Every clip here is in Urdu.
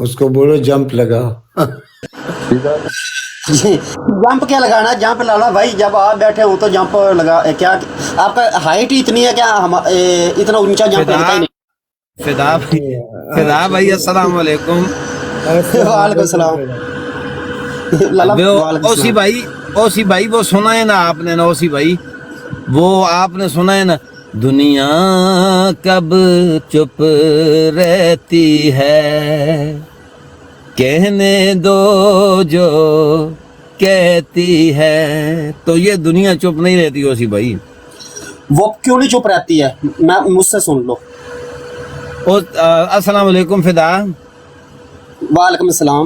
اس کو بولو جمپ لگا. جمپ کیا لگانا؟ جمپ لانا بھائی، جب آپ بیٹھے ہوں تو جمپ لگا. کیا آپ کا ہائٹ ہی اتنی ہے کیا اتنا اونچا جمپ لگتا ہی نہیں؟ فدا بھائی السلام علیکم. وعلیکم السلام. لالا وعلیکم اوسی السلام. بھائی وہ سنا ہے نا آپ نے نا اوسی بھائی، وہ آپ نے سنا ہے نا، دنیا کب چپ رہتی ہے کہنے دو جو کہتی ہے. تو یہ دنیا چپ نہیں رہتی اوسی بھائی. وہ کیوں نہیں چپ رہتی ہے؟ میں مجھ سے سن لو. السلام علیکم فدا. وعلیکم السلام.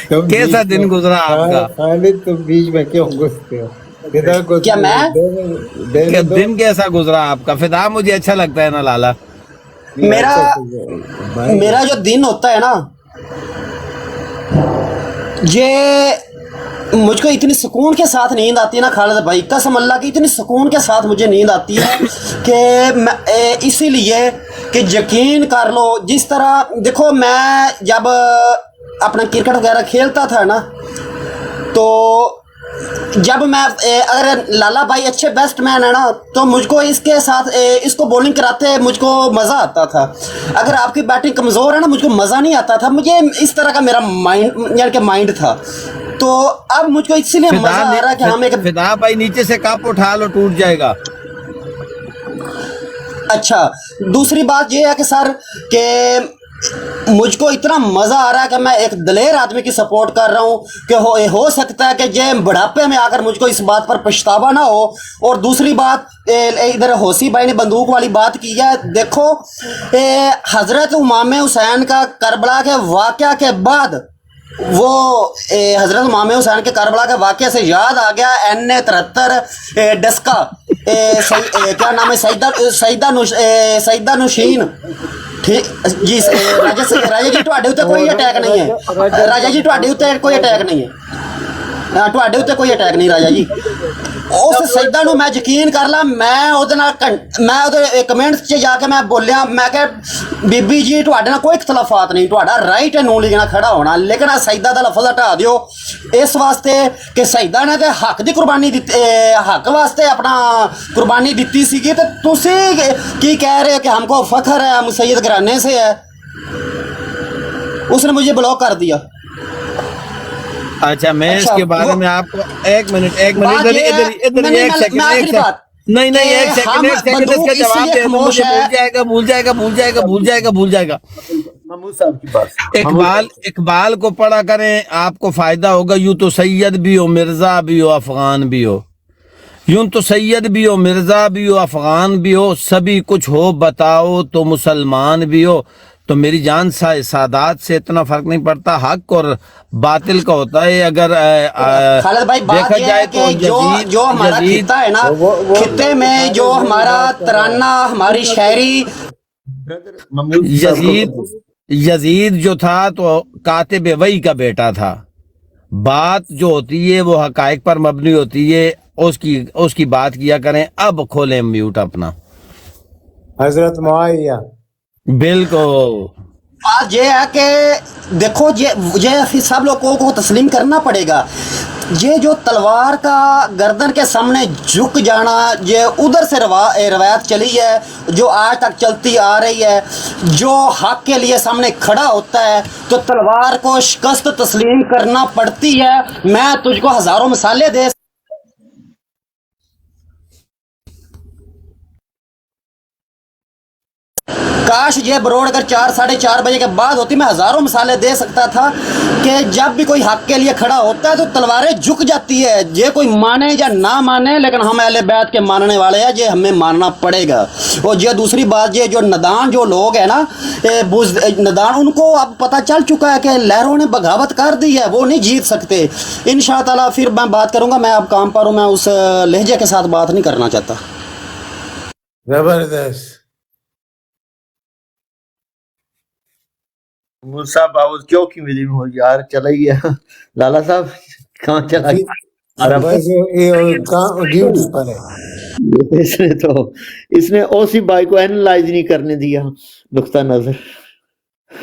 تم کیسا بیچ میں دن گزرا آپ کا؟ خالد تم بیچ میں کیوں گھستے ہو؟ فدا کو کیا میں دینے دو. دن کیسا گزرا آپ کا فدا؟ مجھے اچھا لگتا ہے نا لالا. میرا جو دن ہوتا ہے نا، یہ مجھ کو اتنی سکون کے ساتھ نیند آتی ہے نا خالد بھائی، قسم اللہ کی اتنی سکون کے ساتھ مجھے نیند آتی ہے کہ اسی لیے کہ یقین کر لو. جس طرح دیکھو، میں جب اپنا کرکٹ وغیرہ کھیلتا تھا نا، تو جب میں اگر لالا بھائی اچھے بیسٹ مین ہے نا، تو مجھ کو اس کے ساتھ اس کو بولنگ کراتے مجھ کو مزہ آتا تھا. اگر آپ کی بیٹنگ کمزور ہے نا، مجھ کو مزہ نہیں آتا تھا. مجھے اس طرح کا میرا مائنڈ یعنی کہ مائنڈ تھا. تو اب مجھ کو اسی لیے مزہ آ رہا ہے کہ ہم ایک فدا بھائی نیچے سے کپ اٹھا لو، ٹوٹ جائے گا. اچھا. دوسری بات یہ ہے کہ سر، کہ مجھ کو اتنا مزہ آ رہا ہے کہ میں ایک دلیر آدمی کی سپورٹ کر رہا ہوں کہ ہو سکتا ہے کہ یہ بڑھاپے میں آ کر مجھ کو اس بات پر پچھتاوا نہ ہو. اور دوسری بات، ادھر حوثی بھائی نے بندوق والی بات کی ہے. دیکھو، حضرت امام حسین کا کربلا کے واقعہ کے بعد، وہ حضرت امام حسین کے کربلا کے واقعہ سے یاد آ گیا N73 ڈسکا، کیا نام ہے، سیدہ نوشین. ٹھیک جی راجا جی، تواڈے اوتے کوئی اٹیک نہیں ہے. راجا جی تواڈے اوتے کوئی اٹیک نہیں ہے. تواڈے اوتے کوئی اٹیک نہیں راجا جی. اس سجدہ نو میں یقین کر لا، میں اودے کمنٹ چ جا کے میں بولیا، میں کہ بی بی جی تواڈے نال کوئی اختلافات نہیں، تواڈا رائٹ ہے نون لیگ نال کھڑا ہونا، لیکن سجدہ دا لفظ ہٹا دیو اس واسطے کہ سجدہ نے تے حق دی قربانی دتی، حق واسطے اپنا قربانی دتی سی. تے تسی کی کہہ رہے ہو کہ ہم کو فخر ہے، ہم سید گھرانے سے ہے. اس نے مجھے بلاک کر دیا. اچھا میں اس کے بارے میں آپ کو ایک منٹ ادھر ایک سیکنڈ نہیں ایک سیکنڈ اس کا جواب دے دو. مجھے بھول جائے گا. اقبال کو پڑھا کریں، آپ کو فائدہ ہوگا. یوں تو سید بھی ہو، مرزا بھی ہو، افغان بھی ہو. یوں تو سید بھی ہو، مرزا بھی ہو، افغان بھی ہو، سبھی کچھ ہو بتاؤ تو مسلمان بھی ہو. تو میری جان سادات سے اتنا فرق نہیں پڑتا، حق اور باطل کا ہوتا ہے. اگر خالد بھائی بات یہ ہے کہ جو ہمارا خطہ ہے نا، خطے میں جو ہمارا ترانہ، ہماری شاعری، یزید جو تھا تو کاتب وحی کا بیٹا تھا. بات جو ہوتی ہے وہ حقائق پر مبنی ہوتی ہے، اس کی بات کیا کریں. اب کھولیں میوٹ اپنا. حضرت معاویہ بالکل. بات یہ ہے کہ دیکھو، یہ سب لوگوں کو تسلیم کرنا پڑے گا. یہ جو تلوار کا گردن کے سامنے جھک جانا، یہ ادھر سے روایت چلی ہے جو آج تک چلتی آ رہی ہے. جو حق کے لیے سامنے کھڑا ہوتا ہے تو تلوار کو شکست تسلیم کرنا پڑتی ہے. میں تجھ کو ہزاروں مثالیں دے کاش یہ بروڑ اگر 4-4:30 بجے کے بعد ہوتی، میں ہزاروں مثالیں دے سکتا تھا کہ جب بھی کوئی حق کے لیے کھڑا ہوتا ہے تو تلواریں جھک جاتی ہے. یہ کوئی مانے یا نہ مانے، لیکن ہم اہل بیت کے ماننے والے ہیں، یہ ہمیں ماننا پڑے گا. اور یہ دوسری بات، یہ جو ندان جو لوگ ہیں نا، ندان، ان کو اب پتہ چل چکا ہے کہ لہروں نے بغاوت کر دی ہے، وہ نہیں جیت سکتے. انشاءاللہ پھر میں بات کروں گا. میں اب کام پر ہوں، میں اس لہجے کے ساتھ بات نہیں کرنا چاہتا. زبردست. مول صاحب آواز کیوں کی میری ہو یار؟ چلا ہی گیا لالا صاحب، کہاں چلا گیا؟ بس ڈیوٹی پر ہے. اس نے اوسی بھائی کو اینالائز نہیں کرنے دیا نقطہ نظر.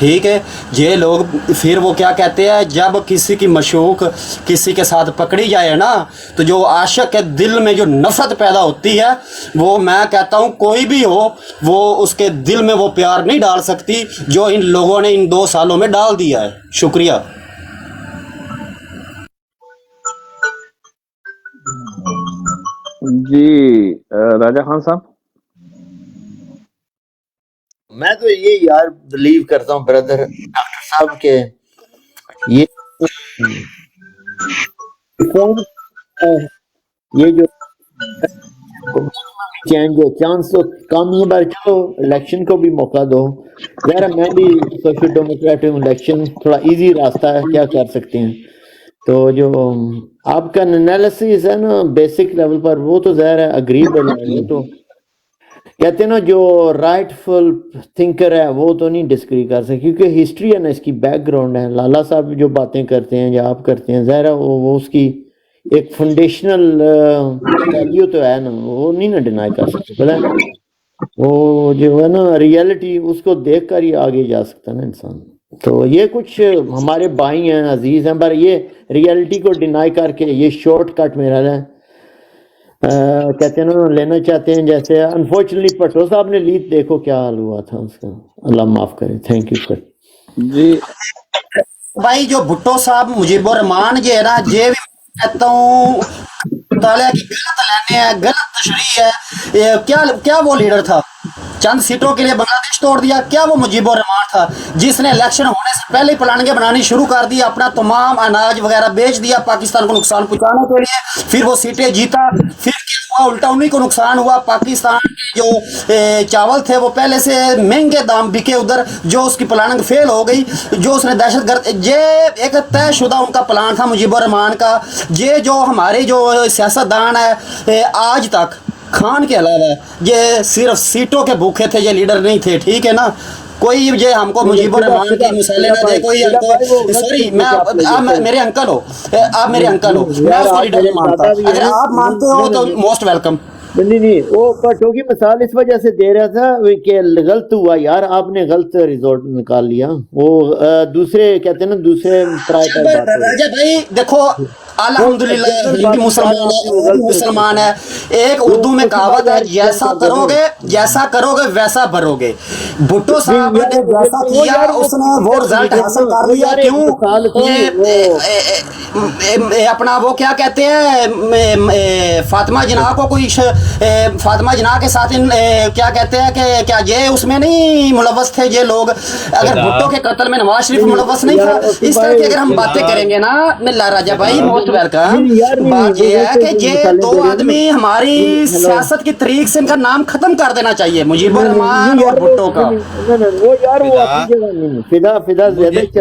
ٹھیک ہے. یہ لوگ پھر وہ کیا کہتے ہیں جب کسی کی مشوق کسی کے ساتھ پکڑی جائے نا تو جو عاشق کے دل میں جو نفرت پیدا ہوتی ہے وہ میں کہتا ہوں کوئی بھی ہو وہ اس کے دل میں وہ پیار نہیں ڈال سکتی جو ان لوگوں نے ان 2 سالوں میں ڈال دیا ہے. شکریہ. جی راجہ خان صاحب. میں تو یہ یار بلیو کرتا ہوں بردر ڈاکٹر صاحب کے یہ جو چینج ہو چانس تو کم ہی بار چلو الیکشن کو بھی موقع دو. ظاہر میں بھی سوشل ڈیموکریٹ ہوں, الیکشن تھوڑا ایزی راستہ ہے, کیا کر سکتے ہیں. تو جو آپ کا انالیسس ہے نا بیسک لیول پر وہ تو ظاہر ہے اگریبل ہے. وہ تو کہتے ہیں نا جو رائٹ فل تھنکر ہے وہ تو نہیں ڈسکری کر سکتے کیونکہ ہسٹری ہے نا اس کی بیک گراؤنڈ ہے. لالا صاحب جو باتیں کرتے ہیں یا آپ کرتے ہیں ظاہر ہے وہ اس کی ایک فنڈیشنل ویلیو تو ہے نا, وہ نہیں نا ڈینائی کر سکتے. پتہ ہے وہ جو ہے نا ریئلٹی اس کو دیکھ کر ہی آگے جا سکتا ہے نا انسان. تو یہ کچھ ہمارے بھائی ہیں عزیز ہیں پر یہ ریئلٹی کو ڈینائی کر کے یہ شارٹ کٹ میرا ہے کہتے ہیں نا لینا چاہتے ہیں. جیسے انفارچونیٹلی پٹو صاحب نے لیت دیکھو کیا حال ہوا تھا اس کا, اللہ معاف کرے. Thank you sir. جی بھائی جو بھٹو صاحب مجیب الرحمان جو ہے نا یہ بھی کہتا ہوں مطالعہ کی غلط لینے ہیں, غلط تشریح ہے. کیا وہ لیڈر تھا چند سیٹوں کے لیے بنگلہ دیش توڑ دیا؟ کیا وہ مجیب الرحمان تھا جس نے الیکشن ہونے سے پہلے ہی پلاننگیں بنانی شروع کر دی, اپنا تمام اناج وغیرہ بیچ دیا پاکستان کو نقصان پہنچانے کے لیے, پھر وہ سیٹیں جیتا. پھر کیا ہوا, الٹا انہیں کو نقصان ہوا. پاکستان کے جو چاول تھے وہ پہلے سے مہنگے دام بکے ادھر, جو اس کی پلاننگ فیل ہو گئی, جو اس نے دہشت گرد یہ ایک طے شدہ ان کا پلان تھا مجیب الرحمان کا. یہ جو ہمارے جو سیاستدان ہے آج تک خان کے علاوہ یہ صرف سیٹوں کے بھوکے تھے, یہ لیڈر نہیں تھے. ٹھیک ہے نا, کوئی یہ ہم کو مجیب الرحمان کی مثالیں نہ دے, کوئی ہم کو سوری میں آپ میرے انکل ہو, آپ میرے انکل ہو, میں اس کو لیڈر نہیں مانتا. اگر آپ مانتے ہو تو موسٹ ویلکم. نہیں وہ پٹو کی مثال اس وجہ سے دے رہا تھا کہ غلط ہوا یار, آپ نے غلط ریزورٹ نکال لیا. وہ دوسرے کہتے ہیں نا دوسرے بھائی دیکھو الحمدللہ مسلمان ہے. ایک اردو میں کہاوت ہے جیسا کرو گے ویسا بھرو گے. بھٹو صاحب نے جیسا کیا اس نے وہ رزلٹ حاصل کر لیا. کیوں یہ اپنا وہ کیا کہتے ہیں فاطمہ جناح کو کوئی فاطمہ جناح کے ساتھ کیا کہتے ہیں کہ کیا یہ اس میں نہیں ملوث تھے یہ لوگ؟ اگر بھٹو کے قتل میں نواز شریف ملوث نہیں تھا. اس طرح کی اگر ہم باتیں کریں گے نا ملا راجہ بھائی موسٹ ویلکم. بات یہ ہے کہ یہ 2 آدمی ہماری سیاست کی طریق سے ان کا نام ختم کر دینا چاہیے, مجیب الرحمان اور بھٹو کا.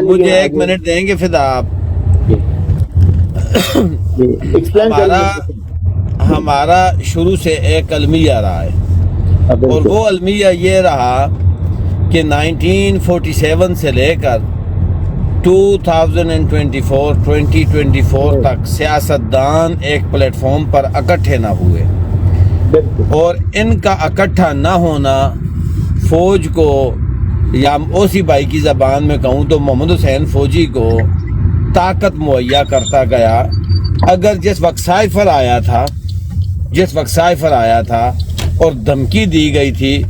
مجھے 1 منٹ دیں گے فدا آپ. ہمارا شروع سے ایک المیہ رہا ہے اور وہ المیہ یہ رہا کہ 1947 سے لے کر 2024 تک سیاستدان ایک پلیٹ فارم پر اکٹھے نہ ہوئے, اور ان کا اکٹھا نہ ہونا فوج کو, یا اوسی بھائی کی زبان میں کہوں تو محمد حسین فوجی کو طاقت مہیا کرتا گیا. اگر جس وقت سائفر آیا تھا اور دھمکی دی گئی تھی,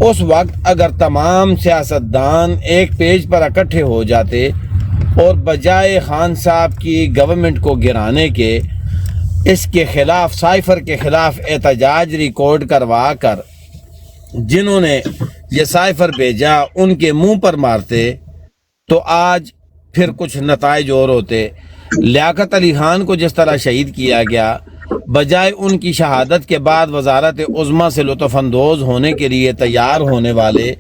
اس وقت اگر تمام سیاستدان ایک پیج پر اکٹھے ہو جاتے اور بجائے خان صاحب کی گورنمنٹ کو گرانے کے اس کے خلاف سائفر کے خلاف احتجاج ریکارڈ کروا کر جنہوں نے یہ سائفر بھیجا ان کے منہ پر مارتے تو آج پھر کچھ نتائج اور ہوتے. لیاقت علی خان کو جس طرح شہید کیا گیا, بجائے ان کی شہادت کے بعد وزارت عظمیٰ سے لطف اندوز ہونے کے لیے تیار ہونے والے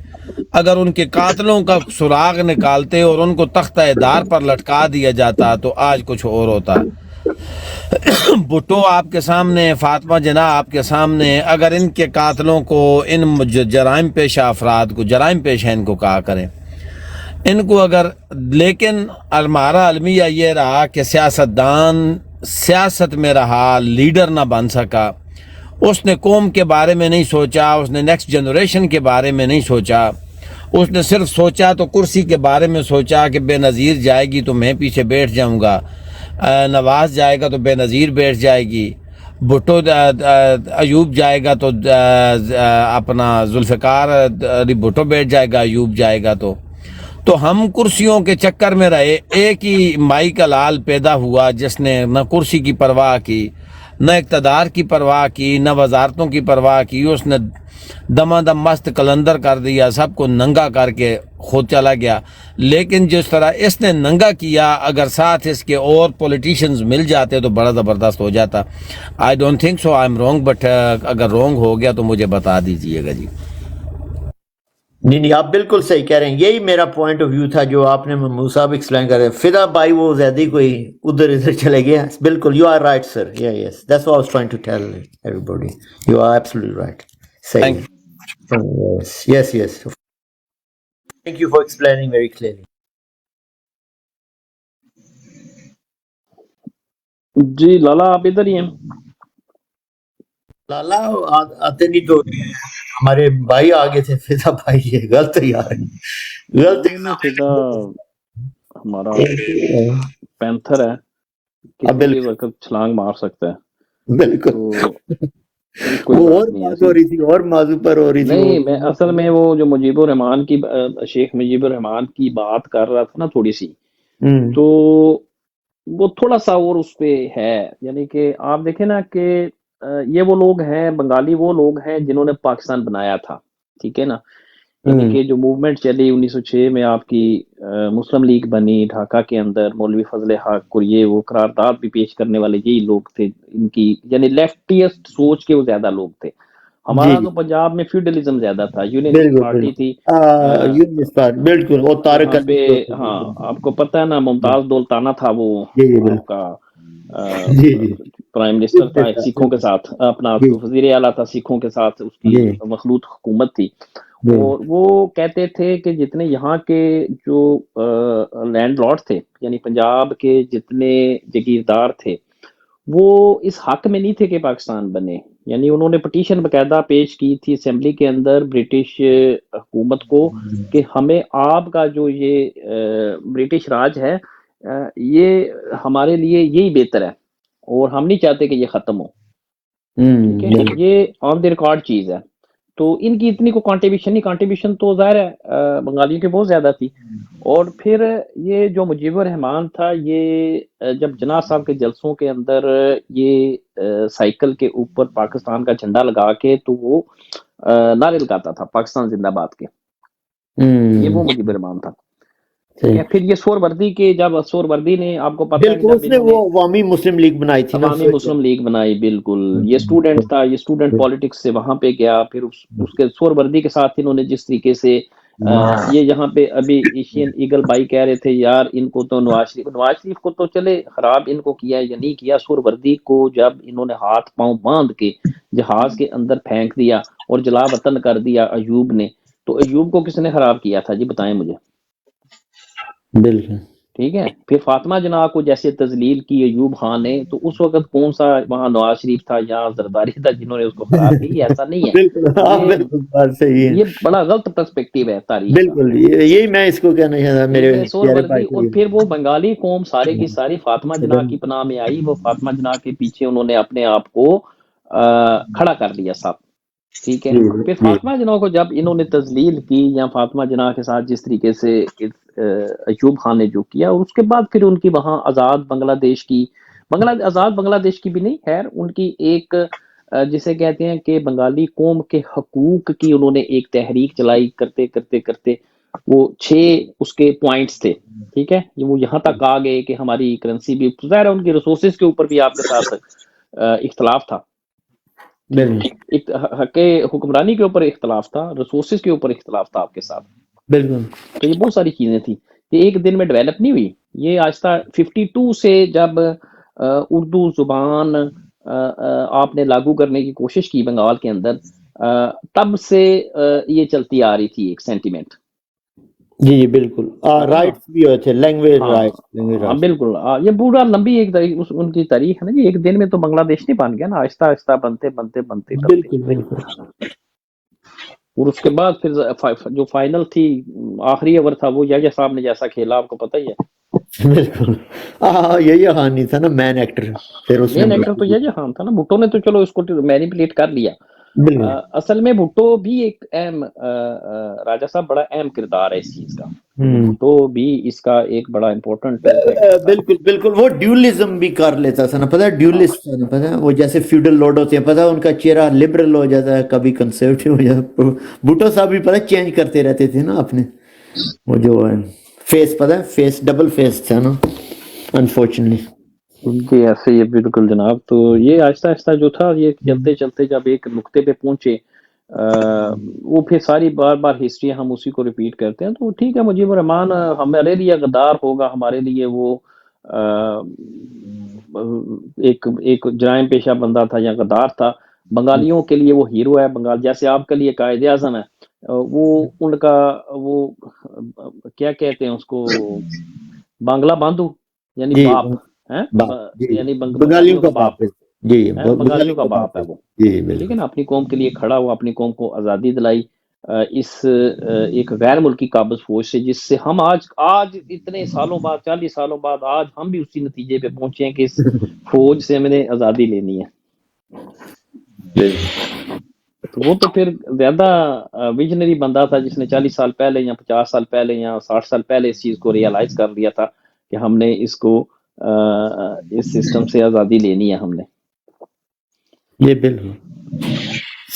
اگر ان کے قاتلوں کا سراغ نکالتے اور ان کو تختہ دار پر لٹکا دیا جاتا تو آج کچھ اور ہوتا. بھٹو آپ کے سامنے, فاطمہ جناح آپ کے سامنے, اگر ان کے قاتلوں کو, ان جرائم پیشہ افراد کو, جرائم پیشہ ان کو کہا کریں, ان کو اگر, لیکن ہمارا المیہ یہ رہا کہ سیاستدان سیاست میں رہا, لیڈر نہ بن سکا. اس نے قوم کے بارے میں نہیں سوچا, اس نے نیکسٹ جنریشن کے بارے میں نہیں سوچا, اس نے صرف سوچا تو کرسی کے بارے میں سوچا کہ بے نظیر جائے گی تو میں پیچھے بیٹھ جاؤں گا، نواز جائے گا تو بے نظیر بیٹھ جائے گی، بھٹو ایوب جائے گا تو اپنا ذوالفقار علی بھٹو بیٹھ جائے گا، ایوب جائے گا تو ہم کرسیوں کے چکر میں رہے۔ ایک ہی مائی کا لال پیدا ہوا جس نے نہ کرسی کی پرواہ کی، نہ اقتدار کی پرواہ کی، نہ وزارتوں کی پرواہ کی، اس نے دمادم مست کلندر کر دیا، سب کو ننگا کر کے خود چلا گیا۔ لیکن جس طرح اس نے ننگا کیا، اگر ساتھ اس کے اور پولیٹیشنز مل جاتے تو بڑا زبردست ہو جاتا۔ I don't think so I am wrong, but اگر رونگ ہو گیا تو مجھے بتا دیجئے گا جی۔ نہیں آپ بالکل صحیح کہہ رہے ہیں، یہی میرا پوائنٹ آف ویو تھا جو آپ نے محمود صاحب ایکسپلین کر رہے ہیں۔ فدا بھائی وہ زیادہ کوئی ادھر ادھر چلے گیا، بالکل you are right sir, yes that's what I was trying to tell everybody, you are absolutely right, صحیح، yes yes, thank you for explaining very clearly. جی لالا آپ ادھر ہی ہیں؟ لالا آتے نہیں تو ہمارے بھائی آگے تھے، فدا بھائی یہ غلط یار، غلط نہیں فدا ہمارا پینتھر ہے، اب کسی بھی وقت چھلانگ مار سکتا ہے، بالکل تو کوئی وہ بات اور نہیں بات ہو رہی تھی، اور موضوع پر ہو رہی تھی، نہیں میں اصل میں وہ جو مجیب الرحمان کی شیخ مجیب الرحمان کی بات کر رہا تھا نا تھوڑی سی، تو وہ تھوڑا سا اور اس پہ ہے، یعنی کہ آپ دیکھیں نا کہ یہ وہ لوگ ہیں بنگالی، وہ لوگ ہیں جنہوں نے پاکستان بنایا تھا، ٹھیک ہے نا، یعنی کہ جو موومنٹ چلی 1906 میں آپ کی مسلم لیگ بنی ڈھاکہ کے اندر، مولوی فضل حق اور یہ وہ قرارداد بھی پیش کرنے والے یہی لوگ تھے، ان کی یعنی لیفٹیسٹ سوچ کے وہ زیادہ لوگ تھے۔ ہمارا تو پنجاب میں فیوڈلزم زیادہ تھا، یونینسٹ پارٹی تھی، بالکل وہ طارق یہاں پہ ہاں آپ کو پتہ ہے نا ممتاز دولتانہ تھا وہ آپ کا پرائم منسٹر تھا سکھوں کے ساتھ، اپنا وزیر اعلیٰ تھا سکھوں کے ساتھ، اس کی مخلوط حکومت تھی، اور وہ کہتے تھے کہ جتنے یہاں کے جو لینڈ لارڈ تھے، یعنی پنجاب کے جتنے جگیردار تھے، وہ اس حق میں نہیں تھے کہ پاکستان بنے، یعنی انہوں نے پٹیشن باقاعدہ پیش کی تھی اسمبلی کے اندر برٹش حکومت کو کہ ہمیں آپ کا جو یہ برٹش راج ہے یہ ہمارے لیے یہی بہتر ہے، اور ہم نہیں چاہتے کہ یہ ختم ہو، ٹھیک ہے، یہ آن دی ریکارڈ چیز ہے۔ تو ان کی اتنی کو کانٹریبیوشن تو ظاہر ہے بنگالیوں کی بہت زیادہ تھی، اور پھر یہ جو مجیب الرحمان تھا، یہ جب جناح صاحب کے جلسوں کے اندر یہ سائیکل کے اوپر پاکستان کا جھنڈا لگا کے تو وہ نعرے لگاتا تھا پاکستان زندہ باد کے، یہ وہ مجیب الرحمان تھا، ٹھیک ہے۔ پھر یہ سور وردی کے، جب سور وردی نے آپ کو پتہ ہے کہ اس نے وہ عوامی مسلم لیگ بنائی تھی، عوامی مسلم لیگ بنائی، بالکل، یہ اسٹوڈنٹ تھا، یہ اسٹوڈنٹ پالیٹکس سے وہاں پہ گیا، پھر اس کے سور وردی کے ساتھ انہوں نے جس طریقے سے یہ یہاں پہ ابھی ایشین ایگل بھائی کہہ رہے تھے یار ان کو تو نواز شریف کو تو چلے خراب ان کو کیا یا نہیں کیا، سور وردی کو جب انہوں نے ہاتھ پاؤں باندھ کے جہاز کے اندر پھینک دیا اور جلا وطن کر دیا ایوب نے، تو ایوب کو کس نے خراب کیا تھا جی بتائیں مجھے؟ بالکل ٹھیک ہے۔ پھر فاطمہ جناح کو جیسے تذلیل کی ایوب خان نے، تو اس وقت کون سا وہاں نواز شریف تھا یا زرداری تھا جنہوں نے اس کو خراب کی؟ ایسا نہیں ہے، بالکل بات صحیح ہے، یہ بڑا غلط پرسپیکٹیو ہے تاریخ کا، بالکل یہی میں اس کو کہنا چاہتا میرے سور پیارے وردی، بھائی اور پھر وہ بنگالی قوم سارے کی ساری فاطمہ جناح کی پناہ میں آئی، وہ فاطمہ جناح کے پیچھے انہوں نے اپنے آپ کو کھڑا کر دیا سب، ٹھیک ہے۔ پھر فاطمہ جناح کو جب انہوں نے تذلیل کی یا فاطمہ جناح کے ساتھ جس طریقے سے ایوب خان نے جو کیا، اور اس کے بعد پھر ان کی وہاں آزاد بنگلہ دیش کی، آزاد بنگلہ دیش کی بھی نہیں، خیر ان کی ایک جسے کہتے ہیں کہ بنگالی قوم کے حقوق کی انہوں نے ایک تحریک چلائی، کرتے کرتے کرتے وہ 6 اس کے پوائنٹس تھے، ٹھیک ہے، وہ یہاں تک آ گئے کہ ہماری کرنسی بھی، ظاہر ہے ان کی ریسورسز کے اوپر بھی آپ کے ساتھ اختلاف تھا، حق حکمرانی کے اوپر اختلاف تھا، ریسورسز کے اوپر اختلاف تھا آپ کے ساتھ، بالکل، تو یہ بہت ساری چیزیں تھیں، یہ ایک دن میں ڈیولپ نہیں ہوئی، یہ آہستہ 52 سے جب اردو زبان آپ نے لاگو کرنے کی کوشش کی بنگال کے اندر، تب سے یہ چلتی آ رہی تھی ایک سینٹیمنٹ، جی جی بالکل، رائٹس بھی ہوئے تھے، لینگویج رائٹس، بالکل، یہ پورا لمبی ایک ان کی تاریخ ہے نا جی، ایک دن میں تو بنگلہ دیش نہیں بن گیا نا، آہستہ آہستہ بنتے بنتے بنتے بنتے، بالکل بالکل اور اس کے بعد پھر جو فائنل تھی آخری اوور تھا وہ یحییٰ صاحب نے جیسا کھیلا آپ کو پتہ ہی ہے. بالکل یہی خان نہیں تھا نا مین ایکٹر، پھر اس نے مین ایکٹر تو یحییٰ خان تھا نا. بھٹو نے تو چلو اس کو مینیپولیٹ کر لیا. بالکل اصل میں بھٹو بھی ایک اہم راجہ صاحب بڑا اہم کردار ہے اس چیز کا. بھٹو بھی اس کا ایک بڑا امپورٹنٹ بالکل بالکل. وہ ڈیولزم بھی کر لیتا تھا نا، پتہ ہے ڈیولسٹ تھا نا، پتہ ہے وہ جیسے فیوڈل لارڈ ہوتے ہیں، پتہ ہے ان کا چہرہ لبرل ہو جاتا ہے، کبھی کنسرویٹو ہو جاتا ہے. بھٹو صاحب بھی پتہ ہے چینج کرتے رہتے تھے نا اپنے وہ جو فیس، پتہ ہے فیس ڈبل فیس تھا نا انفارچونیٹلی. جی ایسے ہی ہے بالکل جناب. تو یہ آہستہ آہستہ جو تھا یہ چلتے چلتے جب ایک نقطے پہ پہنچے وہ پھر ساری بار بار ہسٹری ہم اسی کو ریپیٹ کرتے ہیں. تو ٹھیک ہے مجیب الرحمان ہمارے لیے غدار ہوگا، ہمارے لیے وہ ایک جرائم پیشہ بندہ تھا یا غدار تھا. بنگالیوں کے لیے وہ ہیرو ہے. بنگال جیسے آپ کے لیے قائد اعظم ہے، وہ ان کا وہ کیا کہتے ہیں اس کو، بانگلہ باندھو یعنی جی باپ ہیں، جی یعنی بنگالیوں کا باپ ہے. جی بنگالیوں کا باپ ہے وہ. جی ٹھیک ہے بالکل. نا، اپنی قوم کے لیے کھڑا ہوا، اپنی قوم کو آزادی دلائی اس ایک غیر ملکی قابض فوج سے، جس سے ہم آج اتنے سالوں بعد 40 سالوں بعد آج ہم بھی اسی نتیجے پہ پہنچے ہیں کہ اس فوج سے ہم نے آزادی لینی ہے. تو وہ تو پھر زیادہ ویژنری بندہ تھا جس نے 40 سال پہلے یا 50 سال پہلے یا 60 سال پہلے اس چیز کو ریئلائز کر لیا تھا کہ ہم نے اس کو اس سسٹم سے آزادی لینی ہے ہم نے. یہ بالکل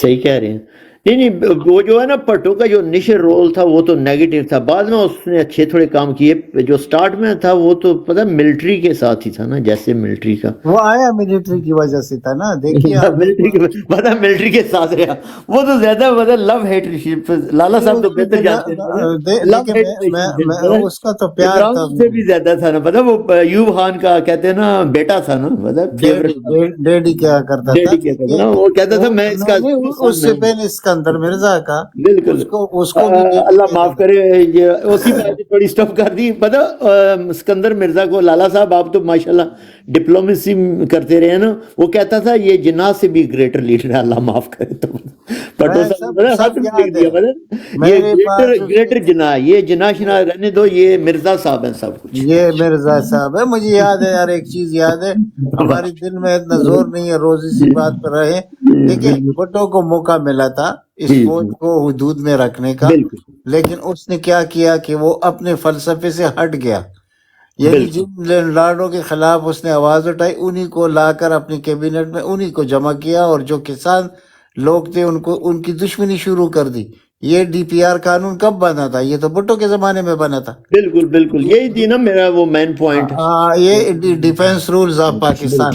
صحیح کہہ رہے ہیں. نہیں وہ جو ہے نا پٹو کا جو انیشل رول تھا وہ تو نیگیٹو تھا، بعد میں اس نے اچھے تھوڑے کام کیے. جو سٹارٹ میں تھا وہ تو پتہ ملٹری کے ساتھ ہی تھا نا، جیسے ملٹری کا وہ آیا ملٹری کی وجہ سے تھا نا. دیکھیے ملٹری کے ساتھ رہا وہ تو زیادہ لو ہیٹ ریلیشن. لالا صاحب تو بہتر جانتے ہیں، اس کا تو پیار تھا سے بھی زیادہ تھا نا. پتہ وہ ایوب خان کا کہتے ہیں نا بیٹا تھا نا، ڈیڈی کیا کرتا تھا، وہ کہتا تھا میں اس کا اس سے پہلے اسکندر مرزا کا بالکل اس کو بھی اللہ معاف کرے یہ اسی بات تھوڑی اسٹاپ کر دی. پتہ اسکندر مرزا کو لالا صاحب آپ تو ماشاءاللہ ڈپلومیسی کرتے رہے نا، وہ کہتا تھا یہ جناح سے بھی گریٹر لیڈر ہے، اللہ معاف کرے. تو پٹو صاحب یہ گریٹر جناح، یہ جناح شنا رہنے دو، یہ مرزا صاحب ہیں سب کچھ. یہ مرزا صاحب ہے. مجھے یاد ہے یار ایک چیز یاد ہے، ہماری دل میں اتنا زور نہیں ہے روز اسی بات پر رہے. دیکھیں بھٹو کو موقع ملا تھا اس فوج کو حدود میں رکھنے کا، لیکن اس نے کیا کیا کہ وہ اپنے فلسفے سے ہٹ گیا. یعنی جن لینڈ لارڈوں کے خلاف اس نے آواز اٹھائی انہی کو لا کر اپنی کیبنٹ میں انہی کو جمع کیا، اور جو کسان لوگ تھے ان کی دشمنی شروع کر دی. یہ ڈی پی آر قانون کب بنا تھا؟ یہ تو بھٹو کے زمانے میں بنا تھا. بالکل بالکل یہی تھی نا میرا وہ مین پوائنٹ. یہ ڈیفینس رولز آف پاکستان.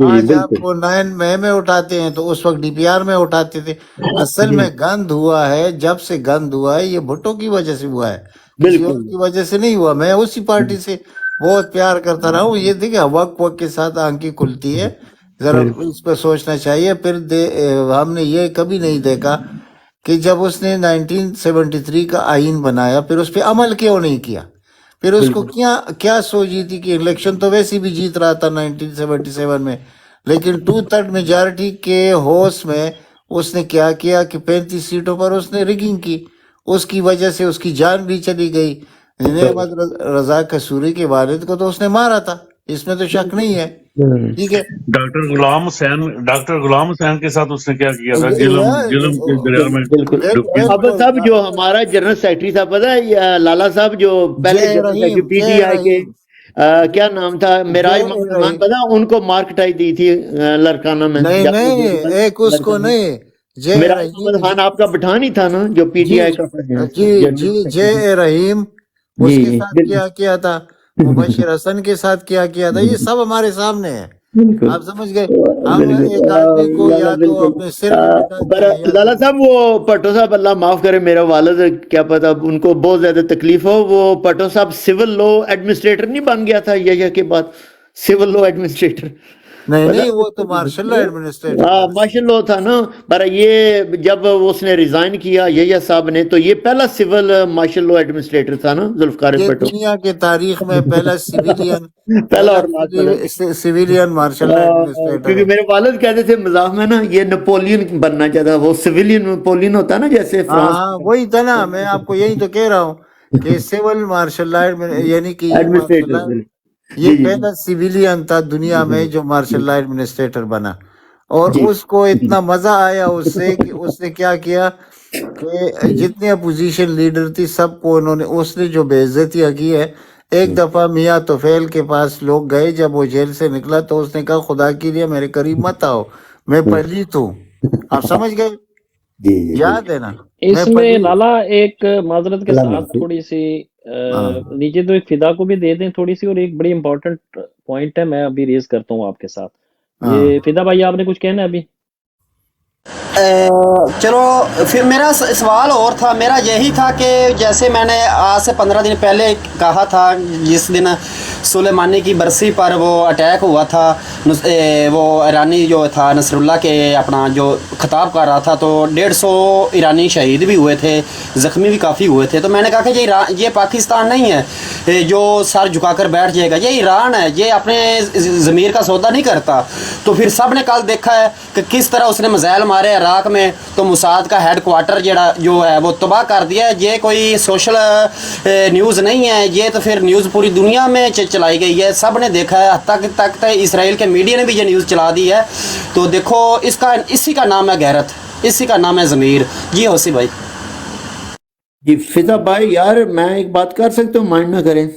آج آپ کو 9 مئی میں اٹھاتے ہیں تو اس وقت ڈی پی آر میں اٹھاتے تھے. اصل میں گند ہوا ہے، جب سے گند ہوا ہے یہ بھٹو کی وجہ سے ہوا ہے، کسی اور کی وجہ سے نہیں ہوا. میں اسی پارٹی سے بہت پیار کرتا رہا ہوں. یہ دیکھیں وقت کے ساتھ آنکھیں کھلتی ہے، ذرا اس پہ سوچنا چاہیے. پھر ہم نے یہ کبھی نہیں دیکھا کہ جب اس نے 1973 کا آئین بنایا پھر اس پہ عمل کیوں نہیں کیا. پھر اس کو کیا سوچی تھی کہ الیکشن تو ویسے بھی جیت رہا تھا 1977 میں، لیکن 2/3 میجارٹی کے ہوش میں اس نے کیا کیا کہ 35 سیٹوں پر اس نے ریگنگ کی. اس کی وجہ سے اس کی جان بھی چلی گئی. نعمت رضا قصوری کے والد کو تو اس نے مارا تھا، اس میں تو شک نہیں ہے. ٹھیک ہے. ڈاکٹر غلام حسین کے ساتھ اس نے کیا کیا تھا، ظلم کے دریا میں. اب صاحب جو ہمارا جنرل سیکرٹری تھا پتہ ہے لالا صاحب جو پہلے general secretary P T I کے کیا نام تھا، میراج محمد پتہ ان کو مارکٹائی دی تھی لڑکانہ میں. نہیں ایک اس کو نہیں، میراج محمد خان آپ کا پٹھان ہی تھا نا جو پی ٹی آئی کا. جی جے رحیم اس کے ساتھ کیا تھا، مبشر حسن کے ساتھ کیا تھا. یہ سب ہمارے سامنے ہے، آپ سمجھ گئے. ہم ایک آدمی کو یا تو اپنے سر لالا صاحب وہ پٹو صاحب اللہ معاف کرے میرا والد کیا پتا ان کو بہت زیادہ تکلیف ہو، وہ پٹو صاحب سول لا ایڈمنسٹریٹر نہیں بن گیا تھا یہ کے بعد، سول لا ایڈمنسٹریٹر نہیں نہیں وہ تو مارشل لا ایڈمنسٹریٹر ہاں ماشاء اللہ تھا نا، پر یہ جب اس نے ریزائن کیا یحییٰ صاحب نے، تو یہ پہلا سول مارشل لا ایڈمنسٹریٹر تھا نا ذوالفقار یہ بھٹو، دنیا کے تاریخ میں پہلا سویلین پہلا اور لاسٹ والا۔ سویلین مارشل لا ایڈمنسٹریٹر کیونکہ ہے۔ میرے والد کہتے تھے مزاح میں نا، یہ نپولین بننا چاہتا، وہ سویلین نپولین ہوتا نا جیسے ہاں فرانس ہاں وہی تھا نا، میں آپ کو یہی تو کہہ رہا ہوں کہ سول مارشل لا یعنی کہ یہ مارشل لا ایڈمنسٹریٹر۔ یہ جی جی پہلا سویلین تھا دنیا میں جو مارشل لا ایڈمنسٹریٹر بنا، اور جی اس کو اتنا مزہ آیا اس سے کہ اس نے کیا کیا کہ جتنی اپوزیشن لیڈر تھی سب کو اس نے جو بے عزتیاں کی ہے۔ ایک دفعہ میاں طفیل کے پاس لوگ گئے، جب وہ جیل سے نکلا تو اس نے کہا خدا کے لیے میرے قریب مت آؤ، میں پلیت ہوں۔ آپ سمجھ گئے؟ جی جی یاد ہے نا؟ اس میں لالا ایک معذرت کے اللہ ساتھ حافظ۔ تھوڑی سی ہاں نیچے تو ایک فدا کو بھی دے دیں تھوڑی سی، اور ایک بڑی امپورٹنٹ پوائنٹ ہے میں ابھی ریز کرتا ہوں آپ کے ساتھ۔ ہاں یہ فدا بھائی آپ نے کچھ کہنا ہے ابھی؟ چلو پھر میرا سوال اور تھا، میرا یہی تھا کہ جیسے میں نے آج سے 15 دن پہلے کہا تھا، جس دن سلیمانی کی برسی پر وہ اٹیک ہوا تھا، وہ ایرانی جو تھا نصر اللہ کے اپنا جو خطاب کر رہا تھا، تو 150 ایرانی شہید بھی ہوئے تھے، زخمی بھی کافی ہوئے تھے۔ تو میں نے کہا کہ یہ پاکستان نہیں ہے جو سر جھکا کر بیٹھ جائے گا، یہ ایران ہے، یہ اپنے ضمیر کا سودا نہیں کرتا۔ تو پھر سب نے کل دیکھا ہے کہ کس طرح اس نے میزائل مارے عراق میں، تو موساد کا ہیڈ کوارٹر جو ہے وہ تباہ کر دیا ہے۔ یہ کوئی سوشل نیوز نہیں ہے، یہ تو پھر نیوز پوری دنیا میں چلائی گئی ہے، سب نے دیکھا ہے، حتیٰ تک اسرائیل کے میڈیا نے بھی یہ نیوز چلا دی ہے۔ تو دیکھو اسی کا نام ہے غیرت، اسی کا نام ہے ضمیر۔ جی حوثی بھائی۔ جی فضا بھائی، یار میں ایک بات کر سکتا ہوں، مائنڈ نہ کریں؟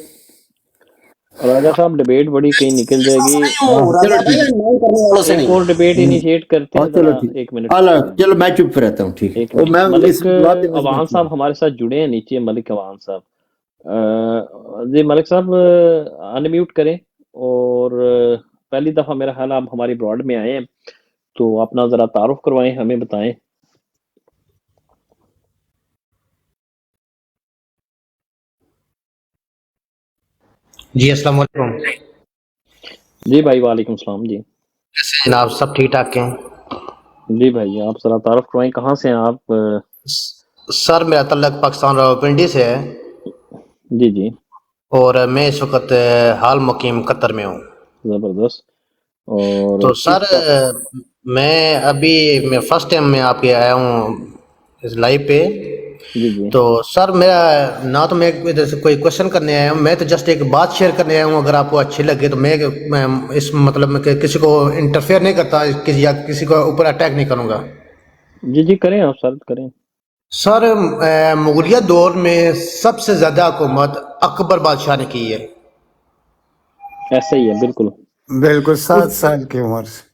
راجہ صاحب ڈیبیٹ بڑی کہیں نکل جائے گی، چلو ٹھیک ایک اور ڈیبیٹ انیشیٹ کرتے ہیں، چلو ذرا ٹھیک، ایک منٹ اللہ چلو میں چپ رہتا ہوں، ٹھیک ایک ہے، منٹ۔ میں اس ملک بات پہ عوان صاحب ہمارے ساتھ جڑے ہیں نیچے، ملک عوان صاحب۔ جی ملک صاحب انمیوٹ کریں، اور پہلی دفعہ میرا خیال آپ ہماری براڈ میں آئے ہیں، تو اپنا ذرا تعارف کروائیں، ہمیں بتائیں۔ جی السلام علیکم جی بھائی وعلیکم السلام۔ جی جناب، سب ٹھیک ٹھاک ہیں؟ جی بھائی آپ ذرا تعارف کروائیں، کہاں سے ہیں آپ؟ سر میرا تعلق پاکستان راولپنڈی سے ہے، جی جی اور میں اس وقت حال مقیم قطر میں ہوں۔ زبردست۔ اور تو سر کس میں فرسٹ ٹائم میں آپ کے آیا ہوں اس لائیو پہ۔ جی جی تو سر میرا نہ تو میں ادھر سے کوئی کوشچن کرنے آیا ہوں، میں تو جسٹ ایک بات شیئر کرنے آیا ہوں، اگر آپ کو اچھی لگے تو میں اس مطلب میں کہ کسی کو انٹرفیئر نہیں کرتا یا کسی کو اوپر اٹیک نہیں کروں گا۔ جی جی کریں، آپ سر کریں۔ سر مغلیہ دور میں سب سے زیادہ حکومت اکبر بادشاہ نے کی ہے۔ ایسا ہی ہے بالکل۔ بالکل 7 سال کی عمر سے۔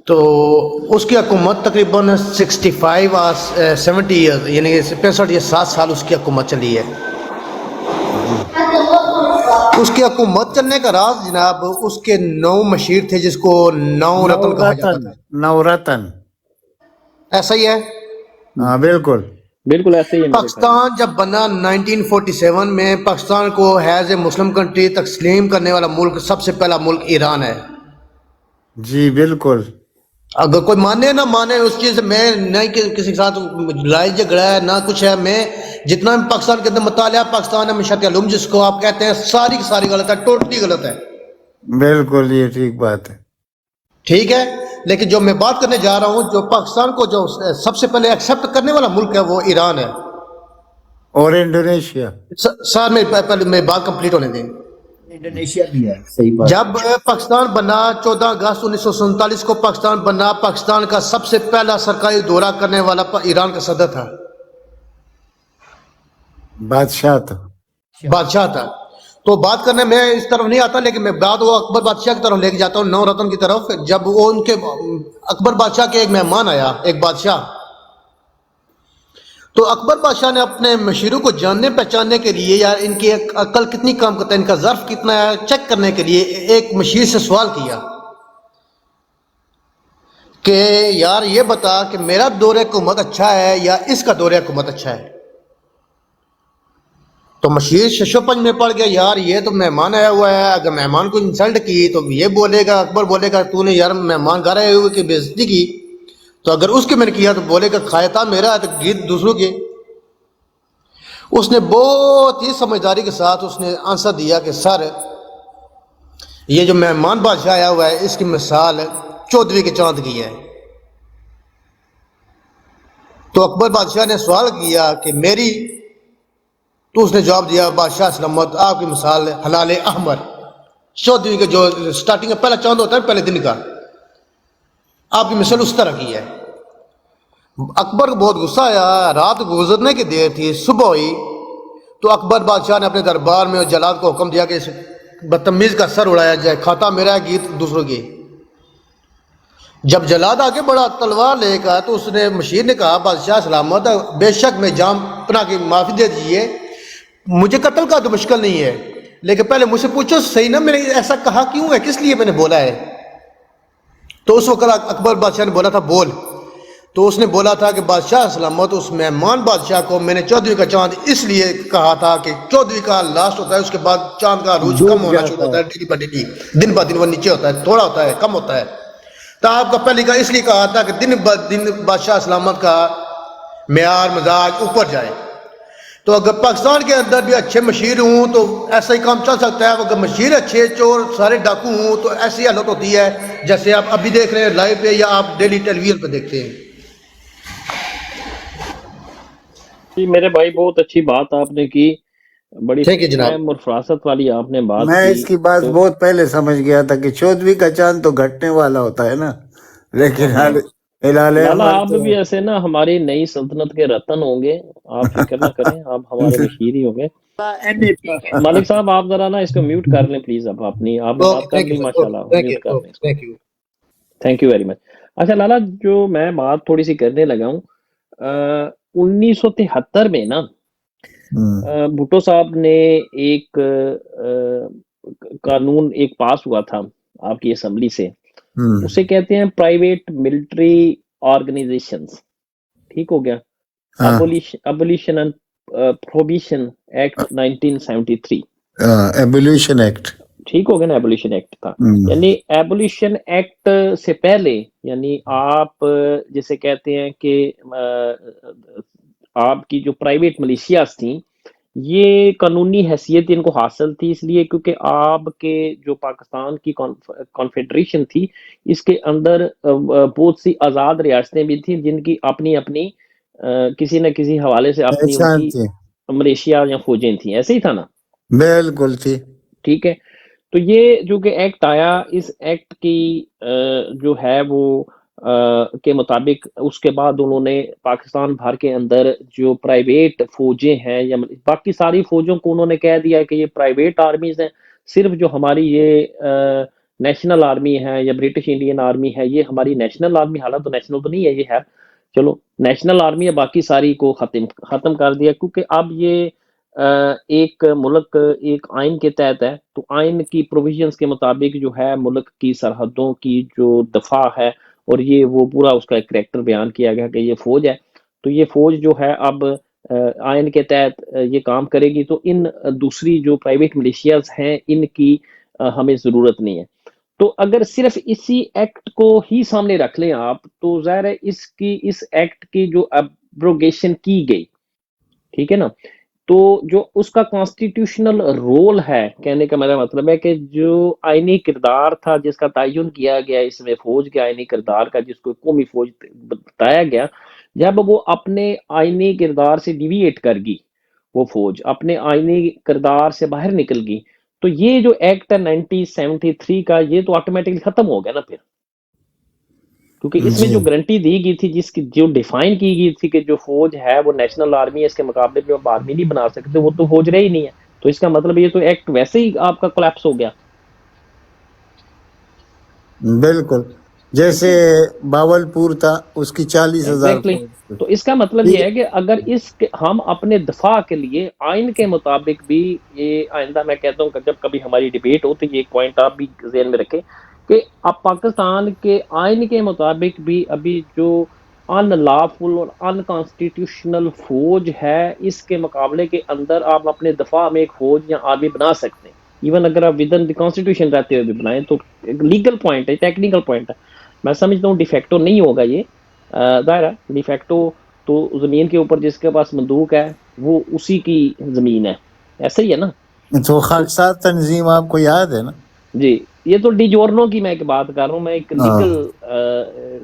تو اس کی حکومت تقریباً 65 اور 70 ایئر، یعنی 65 یا 7 سال اس کی حکومت چلی ہے۔ جی اس کی حکومت چلنے کا راز جناب اس کے 9 مشیر تھے، جس کو 9 رتن کہا جاتا نورتن، تھا۔ نورتن، ایسا ہی ہے۔ ہاں بالکل۔ بالکل ایسا ہی ہے میرے خیال پاکستان جب بنا 1947 میں، پاکستان کو ایز اے مسلم کنٹری تسلیم کرنے والا ملک، سب سے پہلا ملک ایران ہے۔ جی بالکل۔ اگر کوئی مانے نہ مانے اس چیز سے، میں نہیں کہ کسی کے ساتھ لڑائی جھگڑا ہے نہ کچھ ہے، میں جتنا بھی پاکستان کے اندر مطالعہ، پاکستان ہے مشرق علوم جس کو آپ کہتے ہیں، ساری کی ساری غلط ہے، ٹوٹلی غلط ہے۔ بالکل یہ ٹھیک بات ہے۔ ٹھیک ہے، لیکن جو میں بات کرنے جا رہا ہوں، جو پاکستان کو جو سب سے پہلے ایکسیپٹ کرنے والا ملک ہے وہ ایران ہے۔ اور انڈونیشیا۔ سر پہلے میں بات کمپلیٹ ہونے دیں۔ انڈونیشیا بھی ہے، صحیح بات۔ جب پاکستان بنا 14 اگست 1947 کو پاکستان بنا، پاکستان کا سب سے پہلا سرکاری دورہ کرنے والا ایران کا صدر تھا، بادشاہ تھا۔ بادشاہ تھا۔ تو بات کرنے میں اس طرف نہیں آتا، لیکن میں بات وہ اکبر بادشاہ کی طرف لے کے جاتا ہوں، 9 رتن کی طرف۔ جب وہ ان کے اکبر بادشاہ کے ایک مہمان آیا، ایک بادشاہ، تو اکبر بادشاہ نے اپنے مشیروں کو جاننے پہچاننے کے لیے، یا ان کی عقل کتنی کام کرتا ہے، ان کا ظرف کتنا ہے، چیک کرنے کے لیے ایک مشیر سے سوال کیا کہ یار یہ بتا کہ میرا دور حکومت اچھا ہے یا اس کا دور حکومت اچھا ہے۔ تو مشیر ششوپنج میں پڑ گیا یار یہ تو مہمان آیا ہوا ہے, اگر مہمان کو انسلٹ کی تو یہ بولے گا, اکبر بولے گا تو نے یار مہمان گھر آئے ہوئے کی بے عزتی کی, تو اگر اس کے میں نے کیا تو بولے گا کھایا تھا میرا تو گیت دوسروں کے. اس نے بہت ہی سمجھداری کے ساتھ اس نے آنسر دیا کہ سر یہ جو مہمان بادشاہ آیا ہوا ہے اس کی مثال 14ویں کے چاند کی ہے. تو اکبر بادشاہ نے سوال کیا کہ میری, تو اس نے جواب دیا بادشاہ سلامت آپ کی مثال ہلال احمر 14ویں کے جو سٹارٹنگ کا پہلا چاند ہوتا ہے پہلے دن کا, آپ کی مثال اس طرح کی ہے. اکبر کو بہت غصہ آیا, رات گزرنے کی دیر تھی, صبح ہوئی تو اکبر بادشاہ نے اپنے دربار میں جلاد کو حکم دیا کہ اس بدتمیز کا سر اڑایا جائے, کھاتا میرا گیت دوسروں کی. جب جلاد آگے بڑھا تلوار لے کر تو اس نے مشیر نے کہا بادشاہ سلامت بے شک میں جام پناہ کی معافی دے دیجیے, مجھے قتل کا تو مشکل نہیں ہے, لیکن پہلے مجھ سے پوچھو صحیح نا میں نے ایسا کہا کیوں ہے, کس لیے میں نے بولا ہے. تو اس وقت اکبر بادشاہ نے بولا تھا بول. تو اس نے بولا تھا کہ بادشاہ سلامت اس مہمان بادشاہ کو میں نے 14ویں کا چاند اس لیے کہا تھا کہ 14ویں کا لاسٹ ہوتا ہے, اس کے بعد چاند کا عروج کم ہونا شروع ہوتا ہے, ڈیلی پر ڈیلی دن بہ دن وہ نیچے ہوتا ہے, تھوڑا ہوتا ہے, کم ہوتا ہے. تو آپ کا پہلے کا اس لیے کہا تھا کہ دن بہ دن بادشاہ سلامت کا معیار مزاج اوپر جائے. تو اگر پاکستان کے اندر بھی اچھے مشیر ہوں تو ایسا ہی کام چل سکتا ہے, اگر مشیر اچھے چور سارے ڈاکو ہوں تو ایسی حالت ہوتی ہے جیسے آپ ابھی دیکھ رہے ہیں لائیو پہ یا آپ ڈیلی ٹیلی ویژن پہ دیکھتے ہیں. جی میرے بھائی بہت اچھی بات آپ نے کی, بڑی ٹھیک ہے جناب. فہم اور فراست والی آپ نے بات میں کی. اس کی بات بہت پہلے سمجھ گیا تھا کہ 14ویں کا چاند تو گھٹنے والا ہوتا ہے نا, لیکن ہلال لالا احمر آپ تو بھی ایسے نا ہماری نئی سلطنت کے رتن ہوں گے, آپ فکر نہ کریں, آپ ہمارے مشیر ہی ہوں گے. مالک صاحب آپ ذرا نا اس کو میوٹ کر لیں پلیز, اب اپنی آپ نے بات کر لی ماشاء اللہ, میوٹ کر لیں اس کو. Thank you. Thank you very much. اچھا لالا جو میں بات تھوڑی سی کرنے لگا ہوں, 1973 میں نا بھٹو صاحب نے ایک قانون ایک پاس ہوا تھا آپ کی اسمبلی سے, اسے کہتے ہیں پرائیویٹ ملٹری آرگنائزیشنز, ٹھیک ہو گیا, ابولیشن اینڈ پروہیبیشن ایکٹ 1973, ایبولیوشن ایکٹ, ٹھیک ہو گیا نا, ایبولیشن ایکٹ تھا. یعنی ایبولیشن ایکٹ سے پہلے یعنی آپ جسے کہتے ہیں کہ آپ کی جو پرائیویٹ ملیشیاز تھیں یہ قانونی حیثیت ان کو حاصل تھی, اس لیے کیونکہ آپ کے جو پاکستان کی کانفیڈریشن تھی اس کے اندر بہت سی آزاد ریاستیں بھی تھیں جن کی اپنی اپنی کسی نہ کسی حوالے سے اپنی ان کی ملیشیا یا فوجیں تھیں, ایسے ہی تھا نا؟ بالکل تھی. ٹھیک ہے, تو یہ جو کہ ایکٹ آیا, اس ایکٹ کی جو ہے وہ کے مطابق اس کے بعد انہوں نے پاکستان بھر کے اندر جو پرائیویٹ فوجیں ہیں یا باقی ساری فوجوں کو انہوں نے کہہ دیا کہ یہ پرائیویٹ آرمیز ہیں, صرف جو ہماری یہ نیشنل آرمی ہے یا برٹش انڈین آرمی ہے یہ ہماری نیشنل آرمی, حالانکہ تو نیشنل تو نہیں ہے یہ ہے, چلو نیشنل آرمی ہے, باقی ساری کو ختم کر دیا کیونکہ اب یہ ایک ملک ایک آئین کے تحت ہے, تو آئین کی پروویژنز کے مطابق جو ہے ملک کی سرحدوں کی جو دفاع ہے اور یہ وہ پورا اس کا ایک کریکٹر بیان کیا گیا کہ یہ فوج ہے, تو یہ فوج جو ہے اب آئین کے تحت یہ کام کرے گی, تو ان دوسری جو پرائیویٹ ملیشیاز ہیں ان کی ہمیں ضرورت نہیں ہے. تو اگر صرف اسی ایکٹ کو ہی سامنے رکھ لیں آپ تو ظاہر ہے اس ایکٹ کی جو ابروگیشن کی گئی, ٹھیک ہے نا, تو جو اس کا کانسٹیٹیوشنل رول ہے, کہنے کا میرا مطلب ہے کہ جو آئینی کردار تھا جس کا تعین کیا گیا اس میں فوج کے آئینی کردار کا, جس کو قومی فوج بتایا گیا, جب وہ اپنے آئینی کردار سے ڈیویٹ کر گئی, وہ فوج اپنے آئینی کردار سے باہر نکل گئی, تو یہ جو ایکٹ ہے 1973 کا یہ تو آٹومیٹکلی ختم ہو گیا نا پھر, کیونکہ اس میں جو گارنٹی دی گئی تھی جس کی جو ڈیفائن کی گئی تھی کہ جو فوج ہے وہ نیشنل آرمی ہے, اس کے مقابلے میں آپ آرمی نہیں بنا سکتے, وہ تو فوج رہی نہیں ہے, تو اس کا مطلب یہ تو ایکٹ ویسے ہی آپ کا کولیپس ہو گیا. بالکل جیسے باولپور تھا اس کی 40,000 Exactly. تو اس کا مطلب یہ ہے کہ اگر ہم اپنے دفاع کے لیے آئین کے مطابق بھی, یہ آئندہ میں کہتا ہوں کہ جب کبھی ہماری ڈیبیٹ ہو تو یہ ایک پوائنٹ آپ بھی ذہن میں رکھیں کہ اب پاکستان کے آئین کے مطابق بھی ابھی جو ان لافل اور ان کانسٹیٹیوشنل فوج ہے، اس کے مقابلے کے اندر آپ اپنے دفاع میں ایک فوج یا آرمی بنا سکتے ہیں، ایون اگر آپ ود ان دی کانسٹیٹیوشن رہتے ہوئے بھی بنائیں تو ایک لیگل پوائنٹ ہے، ٹیکنیکل پوائنٹ ہے. میں سمجھتا ہوں ڈیفیکٹو نہیں ہوگا یہ، ظاہر ہے ڈیفیکٹو تو زمین کے اوپر جس کے پاس بندوق ہے وہ اسی کی زمین ہے، ایسا ہی ہے نا. تو خاکسار تنظیم آپ کو یاد ہے نا؟ جی یہ تو ڈی جورنو کی میں ایک بات کر رہا ہوں، میں ایک ہاں لیگل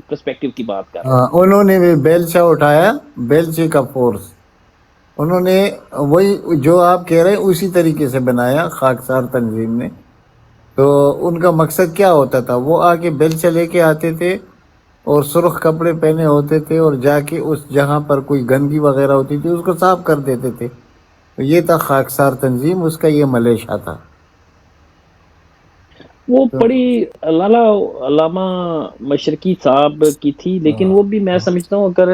پرسپیکٹو کی بات کر رہا ہوں. انہوں نے بھی بیلچا اٹھایا، بیلچے کا فورس انہوں نے وہی جو آپ کہہ رہے ہیں اسی طریقے سے بنایا خاکسار تنظیم نے. تو ان کا مقصد کیا ہوتا تھا، وہ آ کے بیلچا لے کے آتے تھے اور سرخ کپڑے پہنے ہوتے تھے اور جا کے اس جہاں پر کوئی گندگی وغیرہ ہوتی تھی اس کو صاف کر دیتے تھے. تو یہ تھا خاکسار تنظیم، اس کا یہ ملیشا تھا. وہ بڑی لالا علامہ مشرقی صاحب کی تھی، لیکن وہ بھی میں سمجھتا ہوں اگر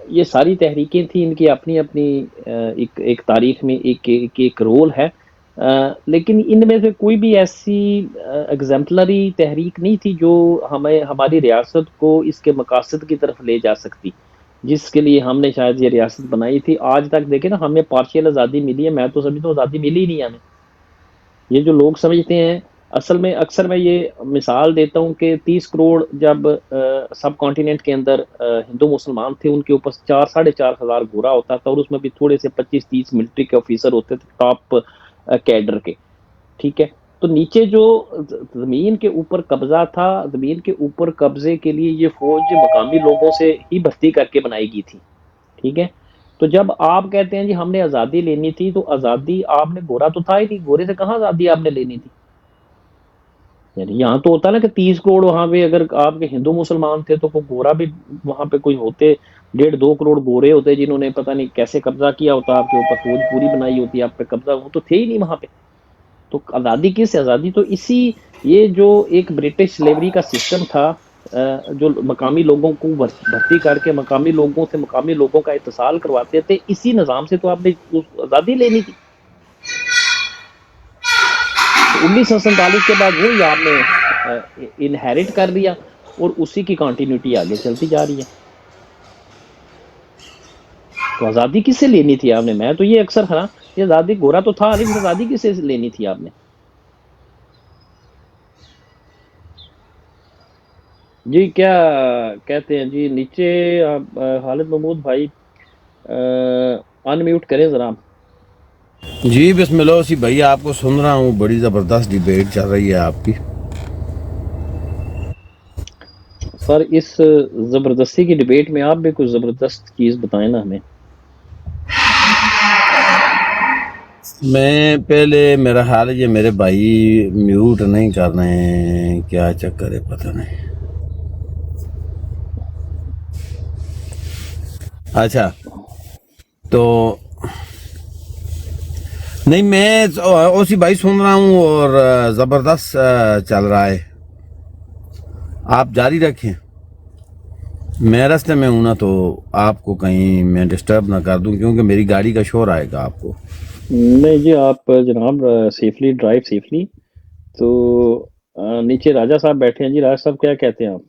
یہ ساری تحریکیں تھیں ان کی اپنی اپنی ایک تاریخ میں ایک رول ہے، لیکن ان میں سے کوئی بھی ایسی ایگزمپلری تحریک نہیں تھی جو ہمیں ہماری ریاست کو اس کے مقاصد کی طرف لے جا سکتی، جس کے لیے ہم نے شاید یہ ریاست بنائی تھی. آج تک دیکھیں نا ہمیں پارشل آزادی ملی ہے، میں تو سمجھتا ہوں آزادی ملی ہی نہیں ہمیں. یہ جو لوگ سمجھتے ہیں، اصل میں اکثر میں یہ مثال دیتا ہوں کہ 30 کروڑ جب سب کانٹیننٹ کے اندر ہندو مسلمان تھے، ان کے اوپر 4,500 گورا ہوتا تھا اور اس میں بھی تھوڑے سے 25-30 ملٹری کے آفیسر ہوتے تھے ٹاپ کیڈر کے، ٹھیک ہے. تو نیچے جو زمین کے اوپر قبضہ تھا، زمین کے اوپر قبضے کے لیے یہ فوج مقامی لوگوں سے ہی بھرتی کر کے بنائی گئی تھی، ٹھیک ہے. تو جب آپ کہتے ہیں جی ہم نے آزادی لینی تھی، تو آزادی آپ نے گورا تو تھا ہی نہیں، گورے سے کہاں آزادی آپ نے لینی تھی؟ یعنی یہاں تو ہوتا نا کہ 30 کروڑ وہاں پہ اگر آپ کے ہندو مسلمان تھے تو گورا بھی وہاں پہ کوئی ہوتے، 1.5-2 کروڑ گورے ہوتے جنہوں نے پتہ نہیں کیسے قبضہ کیا ہوتا آپ کے اوپر، فوج پوری بنائی ہوتی آپ پہ قبضہ، وہ تو تھے ہی نہیں وہاں پہ. تو آزادی کس آزادی؟ تو اسی یہ جو ایک برٹش سلیوری کا سسٹم تھا، جو مقامی لوگوں کو بھرتی کر کے مقامی لوگوں سے مقامی لوگوں کا اتصال کرواتے تھے، اسی نظام سے تو آپ نے آزادی لینی تھی. 1947 کے بعد وہی آپ نے انہیرٹ کر لیا اور اسی کی کنٹینیوٹی آگے چلتی جا رہی ہے. تو آزادی کس سے لینی تھی آپ نے؟ میں تو یہ اکثر ہاں یہ آزادی گورا تو تھا لیکن آزادی کس سے لینی تھی آپ نے؟ جی کیا کہتے ہیں جی نیچے آپ خالد محمود بھائی ان میوٹ کریں ذرا. جی بسم اللہ اسی بھائی آپ کو سن رہا ہوں، بڑی زبردست ڈیبیٹ چل رہی ہے آپ کی. سر اس زبردستی کی ڈیبیٹ میں آپ بھی کوئی زبردست چیز بتائیں نا ہمیں. میں پہلے میرا خیال ہے یہ میرے بھائی میوٹ نہیں کر رہے ہیں، کیا چکر ہے پتہ نہیں. اچھا تو نہیں میں اسی بھائی سن رہا ہوں اور زبردست چل رہا ہے، آپ جاری رکھیں. میں راستے میں ہوں نا تو آپ کو کہیں میں ڈسٹرب نہ کر دوں کیونکہ میری گاڑی کا شور آئے گا آپ کو. نہیں جی آپ جناب سیفلی ڈرائیو سیفلی. تو نیچے راجہ صاحب بیٹھے ہیں جی، راجہ صاحب کیا کہتے ہیں آپ؟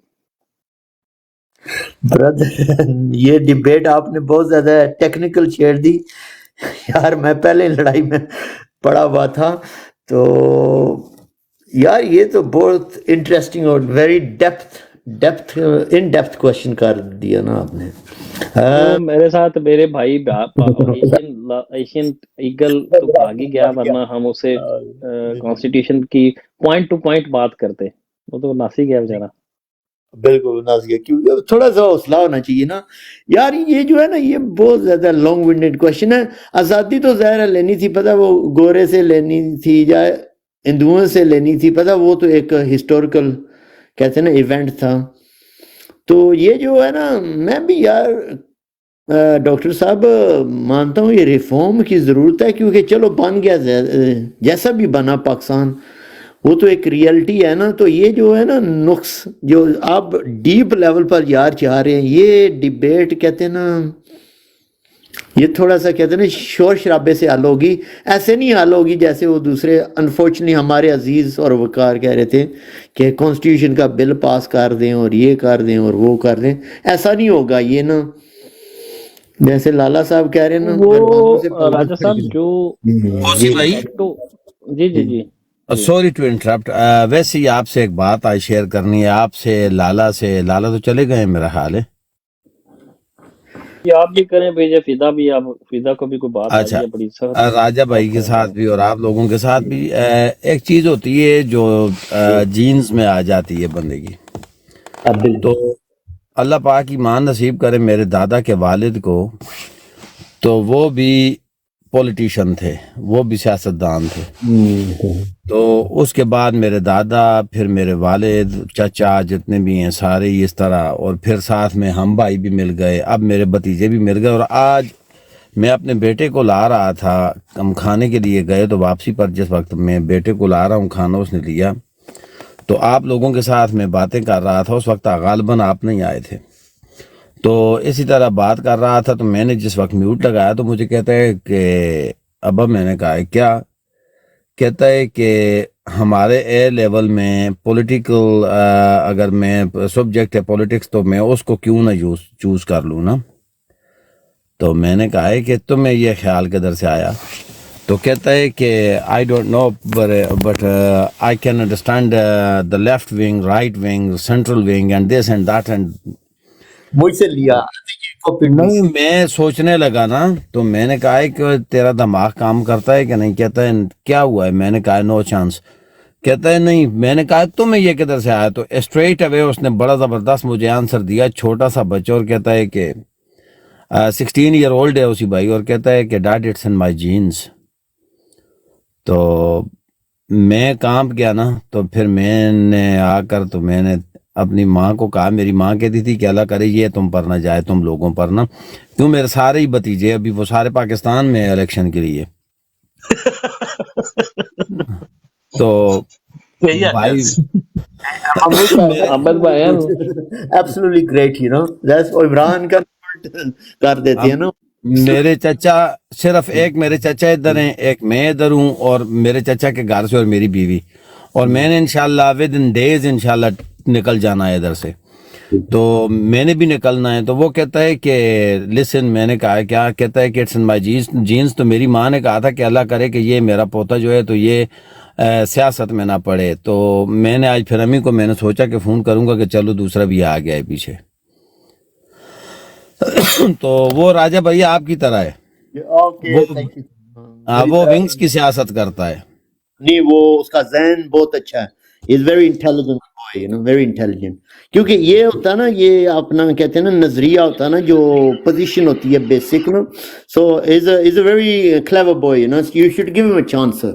برادر یہ ڈیبیٹ آپ نے بہت زیادہ ٹیکنیکل چھیڑ دی یار. میں پہلے لڑائی میں پڑا ہوا تھا تو یار یہ تو بہت انٹرسٹنگ اور ویری ان ڈیپتھ کوشچن کر دیا نا آپ نے. میرے ساتھ میرے بھائی ایشین ایگل تو بھاگ ہی گیا، ورنہ ہم اسے کانسٹیٹیوشن کی پوائنٹ ٹو پوائنٹ بات کرتے، وہ تو ناسی گیا بیچارہ. بالکل نازیہ، کیونکہ تھوڑا سا حوصلہ ہونا چاہیے نا یار. یہ جو ہے نا یہ بہت زیادہ لانگ ونڈیڈ کوشچن ہے. آزادی تو ظاہر ہے لینی تھی، پتہ وہ گورے سے لینی تھی یا ہندوؤں سے لینی تھی، پتہ وہ تو ایک ہسٹوریکل کہتے ہیں نا ایونٹ تھا. تو یہ جو ہے نا میں بھی یار ڈاکٹر صاحب مانتا ہوں یہ ریفارم کی ضرورت ہے، کیونکہ چلو بن گیا جیسا بھی بنا پاکستان وہ تو ایک ریئلٹی ہے نا. تو یہ جو ہے نا نقص جو آپ ڈیپ لیول پر یار چاہ رہے ہیں، یہ ڈیبیٹ کہتے ہیں نا یہ تھوڑا سا کہتے ہیں نا شور شرابے سے حل ہوگی، ایسے نہیں حل ہوگی جیسے وہ دوسرے انفارچونیٹلی ہمارے عزیز اور وقار کہہ رہے تھے کہ کانسٹیٹیوشن کا بل پاس کر دیں اور یہ کر دیں اور وہ کر دیں. ایسا نہیں ہوگا. یہ نا جیسے لالا صاحب کہہ رہے ہیں نا وہ راجہ صاحب جو اوسی بھائی تو جی جی جی سوری ٹو انٹرپٹ، ویسے ہی آپ سے ایک بات آج شیئر کرنی ہے آپ سے، لالا تو چلے گئے میرا حال ہے. یہ آپ بھی کریں بھیجے فضا بھی، آپ فضا کو بھی کوئی بات آ رہی ہے بڑی سخت. راجہ بھائی کے ساتھ بھی اور آپ لوگوں کے ساتھ بھی ایک چیز ہوتی ہے جو جینز میں آ جاتی ہے بندے کی. تو اللہ پاک کی مان نصیب کرے میرے دادا کے والد کو، تو وہ بھی پولیٹیشین تھے، وہ بھی سیاستدان تھے. تو اس کے بعد میرے دادا، پھر میرے والد، چچا جتنے بھی ہیں سارے اس طرح، اور پھر ساتھ میں ہم بھائی بھی مل گئے، اب میرے بھتیجے بھی مل گئے. اور آج میں اپنے بیٹے کو لا رہا تھا، ہم کھانے کے لیے گئے، تو واپسی پر جس وقت میں بیٹے کو لا رہا ہوں کھانا اس نے لیا، تو آپ لوگوں کے ساتھ میں باتیں کر رہا تھا. اس وقت غالباً آپ نہیں آئے تھے. تو اسی طرح بات کر رہا تھا، تو میں نے جس وقت میوٹ لگایا تو مجھے کہتا ہے کہ ابا، میں نے کہا کیا؟ کہتا ہے کہ ہمارے اے لیول میں پولیٹیکل اگر میں سبجیکٹ ہے پولیٹکس تو میں اس کو کیوں نہ چوز کر لوں نا. تو میں نے کہا ہے کہ تمہیں یہ خیال کدھر سے آیا؟ تو کہتا ہے کہ I don't know but I can understand the left wing, right wing, central wing and this and that and. مجھ سے لیا نہیں، میں سوچنے لگا نا، تو میں نے کہا ہے کہ تیرا دماغ کام کرتا ہے کہ نہیں؟ کہتا ہے کیا ہوا ہے؟ میں نے کہا نو چانس. کہتا ہے نہیں. میں نے کہا تمہیں یہ کدھر سے آیا؟ تو اسٹریٹ اوے اس نے بڑا زبردست مجھے آنسر دیا، چھوٹا سا بچہ، اور کہتا ہے کہ 16 ایئر اولڈ ہے اسی بھائی، اور کہتا ہے کہ dad it's in my genes. تو میں کانپ گیا نا. تو پھر میں نے آ کر تو میں نے اپنی ماں کو کہا، میری ماں کہتی تھی کہ اللہ کرے یہ تم پر نہ جائے، تم لوگوں پر نہ، کیوں میرے سارے ہی بتیجے ابھی وہ سارے پاکستان میں الیکشن کے لیے. تو بھائی absolutely great, you know, that's Imran کا کر دیتے ہیں نا. میرے چچا صرف ایک میرے چچا ادھر ہیں، ایک میں ادھر ہوں، اور میرے چچا کے گھر سے اور میری بیوی، اور میں نے انشاءاللہ ود ان ڈیز انشاءاللہ نکل جانا ہے ادھر سے. تو میں نے بھی نکلنا ہے. تو وہ کہتا ہے کہ لسن، میں نے کہا کیا؟ کہتا ہے کہ اٹس ان مائی جینز. تو میری ماں نے کہا تھا کہ اللہ کرے کہ یہ میرا پوتا جو ہے تو یہ سیاست میں نہ پڑے. تو میں نے آج پھر امی کو میں نے سوچا کہ فون کروں گا کہ چلو دوسرا بھی آ گیا ہے پیچھے. تو وہ راجہ بھائی آپ کی طرح ہے، وہ ونگز کی سیاست کرتا ہے. نہیں، وہ اس کا ذہن بہت اچھا ہے. Is very intelligent boy, you know, very intelligent. کیونکہ یہ ہوتا ہے نا، یہ اپنا کہتے ہیں نا نظریہ ہوتا ہے نا، جو پوزیشن ہوتی ہے بیسک نا. So is a very clever boy, you know, you should give him a chance.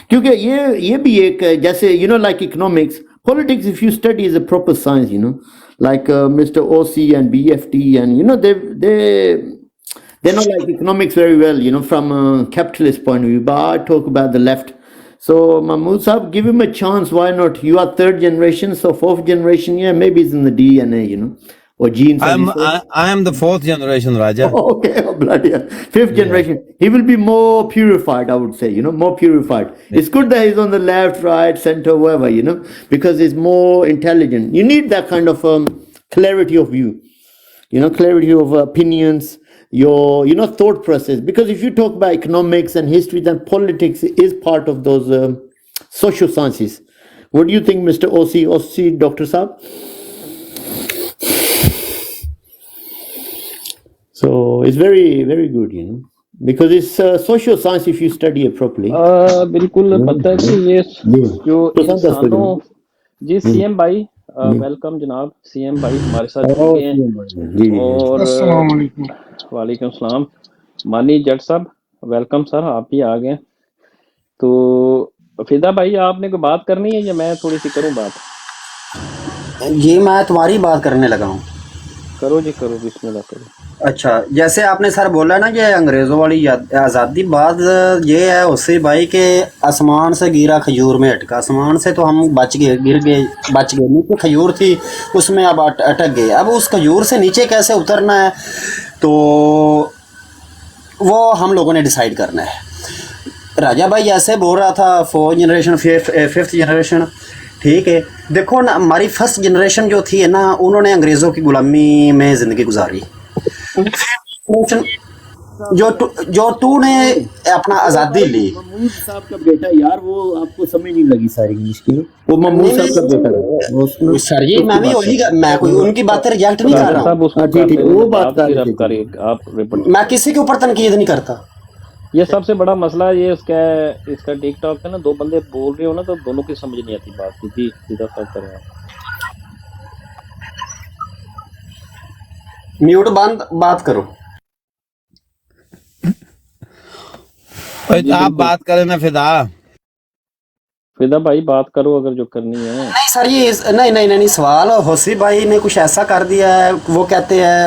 کیونکہ یہ بھی ایک جیسے you know like economics, politics, if you study, is a proper science, you know, like Mr. OC and BFT, and you know they know like economics very well, you know, from a capitalist point of view, but I talk about the left. So Mahmood Sahab, give him a chance. Why not? You are third generation, so fourth generation, yeah, maybe it's in the DNA, you know, or genes. I am the fourth generation, Raja. Okay, oh, bloody hell. Fifth generation. He will be more purified, I would say, you know, more purified. It's good that he's on the left, right, center, wherever, you know, because he's more intelligent. You need that kind of clarity of view, you know, clarity of opinions, your, you know, thought process. Because if you talk about economics and history, then politics is part of those social sciences. What do you think, Mr. OC, Dr. Saab? So it's very, very good, you know, because it's social science if you study it properly. بالکل پتہ ہے کہ یہ جو انسانوں جی سی ایم بھائی ویلکم جناب. سی ایم بھائی ہمارے ساتھ جڑ گئے ہیں. اور وعلیکم السلام. مانی جٹ صاحب ویلکم سر، آپ بھی آ گئے. تو فدا بھائی آپ نے کوئی بات کرنی ہے یا میں تھوڑی سی کروں بات؟ جی میں تمہاری بات کرنے لگا ہوں. کرو جی کرو، بسم اللہ کرو. اچھا، جیسے آپ نے سر بولا نا یہ انگریزوں والی آزادی، بات یہ ہے اس سے بھائی کہ آسمان سے گرا کھجور میں اٹکا. آسمان سے تو ہم بچ گئے، نیچے کھجور تھی اس میں اب اٹک گئے. اب اس کھجور سے نیچے کیسے اترنا ہے؟ تو وہ ہم لوگوں نے ڈیسائیڈ کرنا ہے. راجہ بھائی ایسے بول رہا تھا 4 جنریشن 5th جنریشن. ٹھیک ہے، دیکھو نا ہماری فرسٹ جنریشن جو تھی نا انہوں نے انگریزوں کی غلامی میں زندگی گزاری. جو تو نے اپنا آزادی لی. محمود صاحب کا بیٹا یار، وہ آپ کو سمجھ نہیں لگی ساری انگلش کی، وہ محمود صاحب کا بیٹا ہے. سر جی میں بھی وہی میں کوئی ان کی باتیں ریجیکٹ نہیں کر رہا صاحب ہوں. اس کو ہاں ٹھیک کر ہے، لینے وہ دیں، بات آپ کر پھر رہے آپ تھے. کریے، آپ رپورٹ. میں کسی کے اوپر تنقید نہیں کرتا. یہ سب سے بڑا مسئلہ یہ اس کا ٹک ٹاک ہے نا، 2 بندے بول رہے ہو نا تو دونوں کی سمجھ نہیں آتی بات کی. جی سیدھا صاحب کریں آپ. میوٹ بند بات کرو. آپ بات کریں نا فدا. فدا بھائی بات کرو اگر جو کرنی ہے. نہیں سر یہ نہیں سوال حوثی بھائی نے کچھ ایسا کر دیا ہے، وہ کہتے ہیں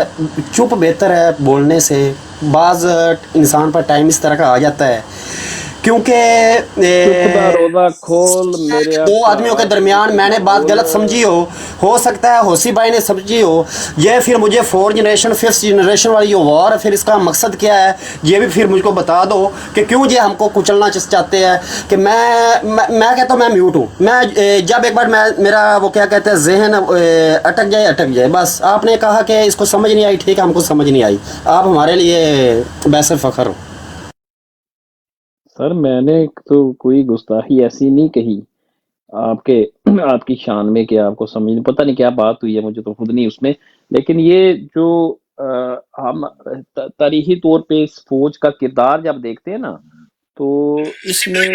چپ بہتر ہے بولنے سے. بعض انسان پر ٹائم اس طرح کا آ جاتا ہے کیونکہ چپ دا روزہ کھول میرے 2 آدمیوں کے درمیان میں نے بات غلط سمجھی ہو سکتا ہے حوثی بھائی نے سمجھی ہو. یہ پھر مجھے 4 جنریشن 5th جنریشن والی جو وار ہے پھر اس کا مقصد کیا ہے یہ بھی پھر مجھ کو بتا دو کہ کیوں یہ ہم کو کچلنا چاہتے ہیں. کہ میں کہتا ہوں میں میوٹ ہوں. میں جب ایک بار میرا وہ کیا کہتے ہیں ذہن اٹک جائے بس. آپ نے کہا کہ اس کو سمجھ نہیں آئی، ٹھیک ہے ہم کو سمجھ نہیں آئی، آپ ہمارے لیے بحث فخر ہو. سر میں نے تو کوئی گستاخی ایسی نہیں کہی آپ کی شان میں کہ آپ کو سمجھ پتہ نہیں کیا بات ہوئی ہے، مجھے تو خود نہیں اس میں. لیکن یہ جو ہم تاریخی طور پہ اس فوج کا کردار جب دیکھتے ہیں نا تو اس میں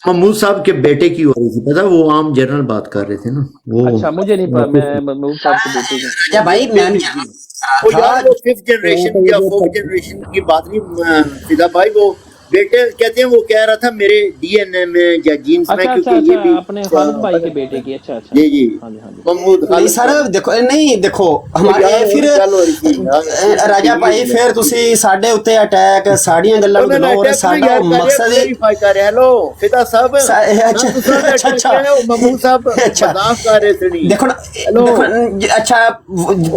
محمود صاحب کے بیٹے کی ہو رہی تھی، پتا وہ عام جنرل بات کر رہے تھے نا وہ. اچھا مجھے نہیں پتا، میں محمود صاحب کے بیٹے کی. یا بھائی میں وہ تھا یار وہ 5th جنریشن یا 4th جنریشن کی بات نہیں فدا بھائی، وہ بیٹے کہتے ہیں، وہ کہہ رہا تھا میرے ڈی این اے میں یا جینس میں، کیونکہ یہ بھی اپنے خالد بھائی کے بیٹے کی. اچھا جی جی ہاں جی ہاں جی. محمود نہیں خالد سر دیکھو ہمارے پھر راجہ بھائی پھر تسی ساڈے اوتے اٹیک ساڑیاں گلاں نوں دلو اور ساڈا مقصد ویریفائی کر رہے. ہیلو فدا صاحب، اچھا محمود صاحب مذاق کر رہے تھے. نہیں دیکھو اچھا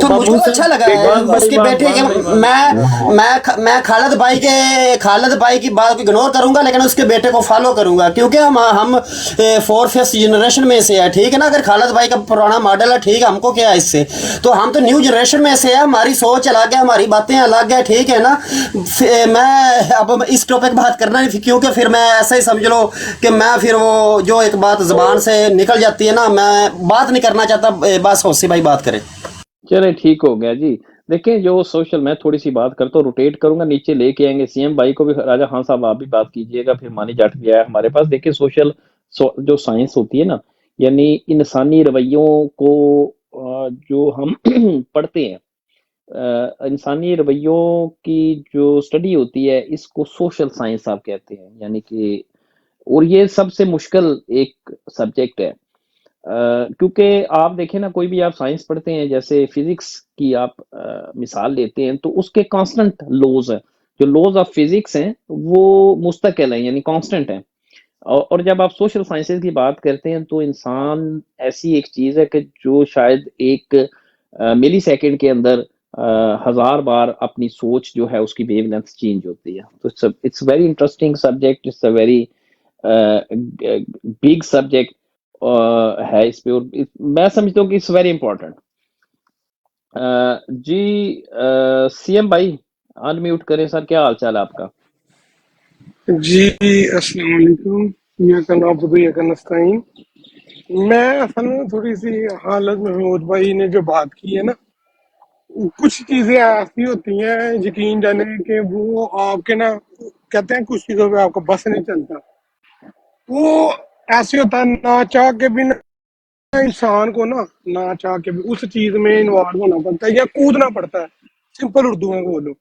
تو مجھ کو اچھا لگا اس کے بیٹے کے. میں خالد بھائی کی بات کو اگنور کروں گا لیکن اس کے بیٹے کو فالو کروں گا کیونکہ ہم 4th 5th جنریشن میں سے ہے. ٹھیک ہے نا، اگر خالد بھائی کا پرانا ماڈل ہے ٹھیک ہے، ہم کو کیا ہے اس سے، تو ہم تو نیو جنریشن میں سے ہے، ہماری سوچ الگ ہے، ہماری باتیں الگ ہے. ٹھیک ہے نا. میں اب اس ٹاپک بات کرنا نہیں کیونکہ پھر میں ایسا ہی سمجھ لو کہ میں پھر وہ جو ایک بات زبان سے نکل جاتی ہے نا، میں بات نہیں کرنا چاہتا. بس حوثی بھائی بات کریں. چلے ٹھیک ہو گیا جی. دیکھیں جو سوشل، میں تھوڑی سی بات کرتا ہوں، روٹیٹ کروں گا، نیچے لے کے آئیں گے سی ایم بھائی کو بھی. راجہ خان صاحب آپ بھی بات کیجئے گا، پھر مانی جٹ بھی آیا ہمارے پاس. دیکھیں سوشل جو سائنس ہوتی ہے نا، یعنی انسانی رویوں کو جو ہم پڑھتے ہیں، انسانی رویوں کی جو اسٹڈی ہوتی ہے اس کو سوشل سائنس آپ کہتے ہیں. یعنی کہ اور یہ سب سے مشکل ایک سبجیکٹ ہے کیونکہ آپ دیکھیں نا، کوئی بھی آپ سائنس پڑھتے ہیں، جیسے فزکس کی آپ مثال لیتے ہیں تو اس کے کانسٹنٹ لوز ہیں. جو لوز آف فزکس ہیں وہ مستقل ہیں، یعنی کانسٹنٹ ہیں. اور جب آپ سوشل سائنسز کی بات کرتے ہیں تو انسان ایسی ایک چیز ہے کہ جو شاید ایک ملی سیکنڈ کے اندر 1000 بار اپنی سوچ جو ہے اس کی ویو لینتھ چینج ہوتی ہے. تو it's very interesting subject, it's a very big subject ہے اس پہ، اور میں سمجھتا ہوں کہ اٹس ویری امپورٹنٹ. جی سی ایم بھائی ان میوٹ کریں. سر کیا حال چال ہے آپ کا؟ جی السلام علیکم. نستعین. میں اصل میں تھوڑی سی حالت محمود بھائی نے جو بات کی ہے نا، کچھ چیزیں ایسی ہوتی ہیں یقین جانے کہ وہ آپ کے نا کہتے ہیں کچھ چیزوں پہ آپ کو بس نہیں چلتا. وہ ایسے ہوتا ہے نہ چاہ کے بھی انسان کو نہ چاہ کے بھی اس چیز میں انوالو ہونا پڑتا ہے یا کودنا پڑتا ہے. سمپل اردو میں بولو.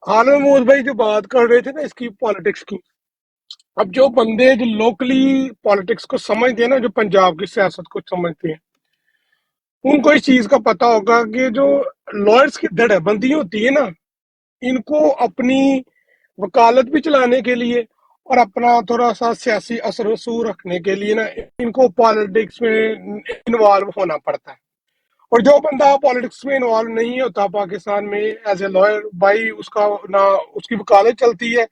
حال محمود بھائی جو بات کر رہے تھے نا اس کی پالیٹکس کی، اب جو بندے جو لوکلی پالیٹکس کو سمجھتے ہیں نا، جو پنجاب کی سیاست کو سمجھتے ہیں، ان کو اس چیز کا پتا ہوگا کہ جو لائرز کی دڑ بندی ہوتی ہے نا، ان کو اپنی وکالت بھی چلانے کے لیے اور اپنا تھوڑا سا سیاسی اثر و رسوخ رکھنے کے لیے نا ان کو پالیٹکس میں انوالو ہونا پڑتا ہے. اور جو بندہ پالیٹکس میں انوالو نہیں ہوتا پاکستان میں ایز اے لائر بھائی، اس کا نہ اس کی وکالت چلتی ہے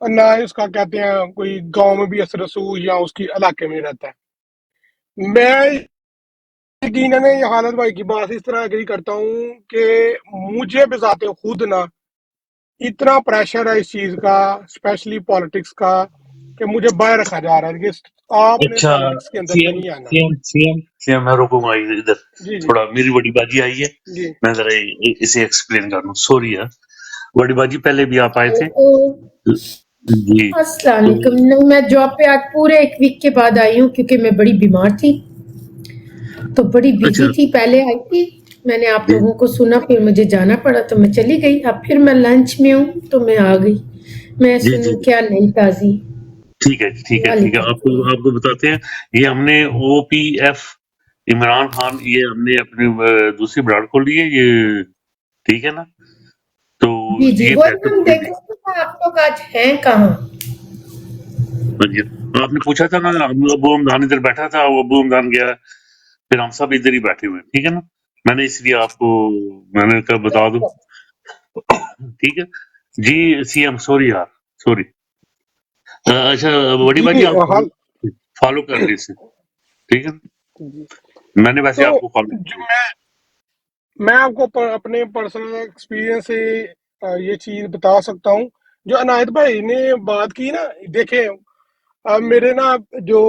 اور نہ ہی اس کا کہتے ہیں کوئی گاؤں میں بھی اثر رسوخ یا اس کی علاقے میں رہتا ہے۔ میں یقیناً یہ حالت بھائی کی بات اس طرح اگری کرتا ہوں کہ مجھے بذات خود نہ اتنا پریشر ہے اس چیز کا، اسپیشلی پالیٹکس کا، کہ مجھے باہر رکھا جا رہا ہے کہ آپ نے اچھا پالیٹکس کے اندر سی ایم نہیں آنا۔ C M C M C M میں روکوں گا ادھر جی جی تھوڑا، میری بڑی باجی آئی ہے، جی میں ذرا اسے ایکسپلین کر دوں، سوری ہے بڑی باجی، پہلے بھی آپ آئے تھے جی، السلام تو علیکم۔ نہیں، میں جاب پہ آج پورے ایک ویک کے بعد آئی ہوں کیونکہ میں بڑی بیمار تھی تو بڑی اچھا بزی تھی۔ پہلے آئی تھی، میں نے آپ جی لوگوں کو سنا، پھر مجھے جانا پڑا تو میں چلی گئی۔ اب پھر میں لنچ میں ہوں تو میں آ گئی، میں جی جی سنوں کیا نئی تازی۔ ٹھیک ہے ٹھیک ہے ٹھیک ہے، وعلیکم السلام۔ آپ کو بتاتے ہیں، یہ ہم نے او پی ایف عمران خان، یہ ہم نے اپنی دوسری براڈ کھول لی ہے یہ، ٹھیک ہے نا، تو جی جی، یہ وہی بہتر ہم دیکھ رہے تھے آپ لوگ آج ہیں کہاں۔ جی، آپ نے پوچھا تھا نا، ابو رمضان ادھر بیٹھا تھا، وہ ابو رمضان گیا، پھر ہم سب ادھر ہی بیٹھے ہوئے ہیں، ٹھیک ہے نا، میں نے اس لیے آپ کو میں نے کہا بتا دوں، ٹھیک ہے جی سی ایم، سوری یار سوری۔ اچھا بڑی جی باجی، آپ حال فالو کر لی اسے، ٹھیک ہے، جی۔ میں نے ویسے تو آپ کو فالو جو کیا۔ میں آپ کو اپنے پرسنل ایکسپیرینس سے یہ چیز بتا سکتا ہوں۔ جو عنایت بھائی نے بات کی نا، دیکھیں میرے نا جو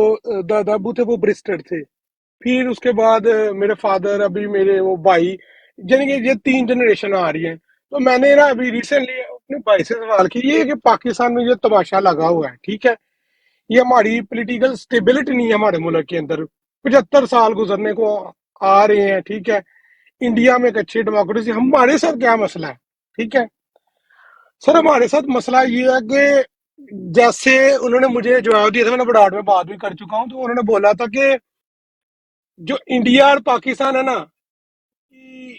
دادا ابو تھے وہ برسٹر تھے، پھر اس کے بعد میرے فادر، ابھی میرے وہ بھائی، یعنی کہ یہ 3 جنریشن آ رہی ہیں۔ تو میں نے نا ابھی ریسنٹلی اپنے بھائی سے سوال کی، یہ کہ پاکستان میں جو تماشا لگا ہوا ہے، ٹھیک ہے، یہ ہماری پولیٹیکل سٹیبلٹی نہیں ہے ہمارے ملک کے اندر، 75 سال گزرنے کو آ رہے ہیں، ٹھیک ہے، انڈیا میں ایک اچھی ڈیموکریسی، ہمارے ساتھ کیا مسئلہ ہے؟ ٹھیک ہے سر، ہمارے ساتھ مسئلہ یہ ہے کہ جیسے انہوں نے مجھے جواب دیا تھا، میں نے بڑاٹ میں بات بھی کر چکا ہوں، تو انہوں نے بولا تھا کہ جو انڈیا اور پاکستان ہے نا، کی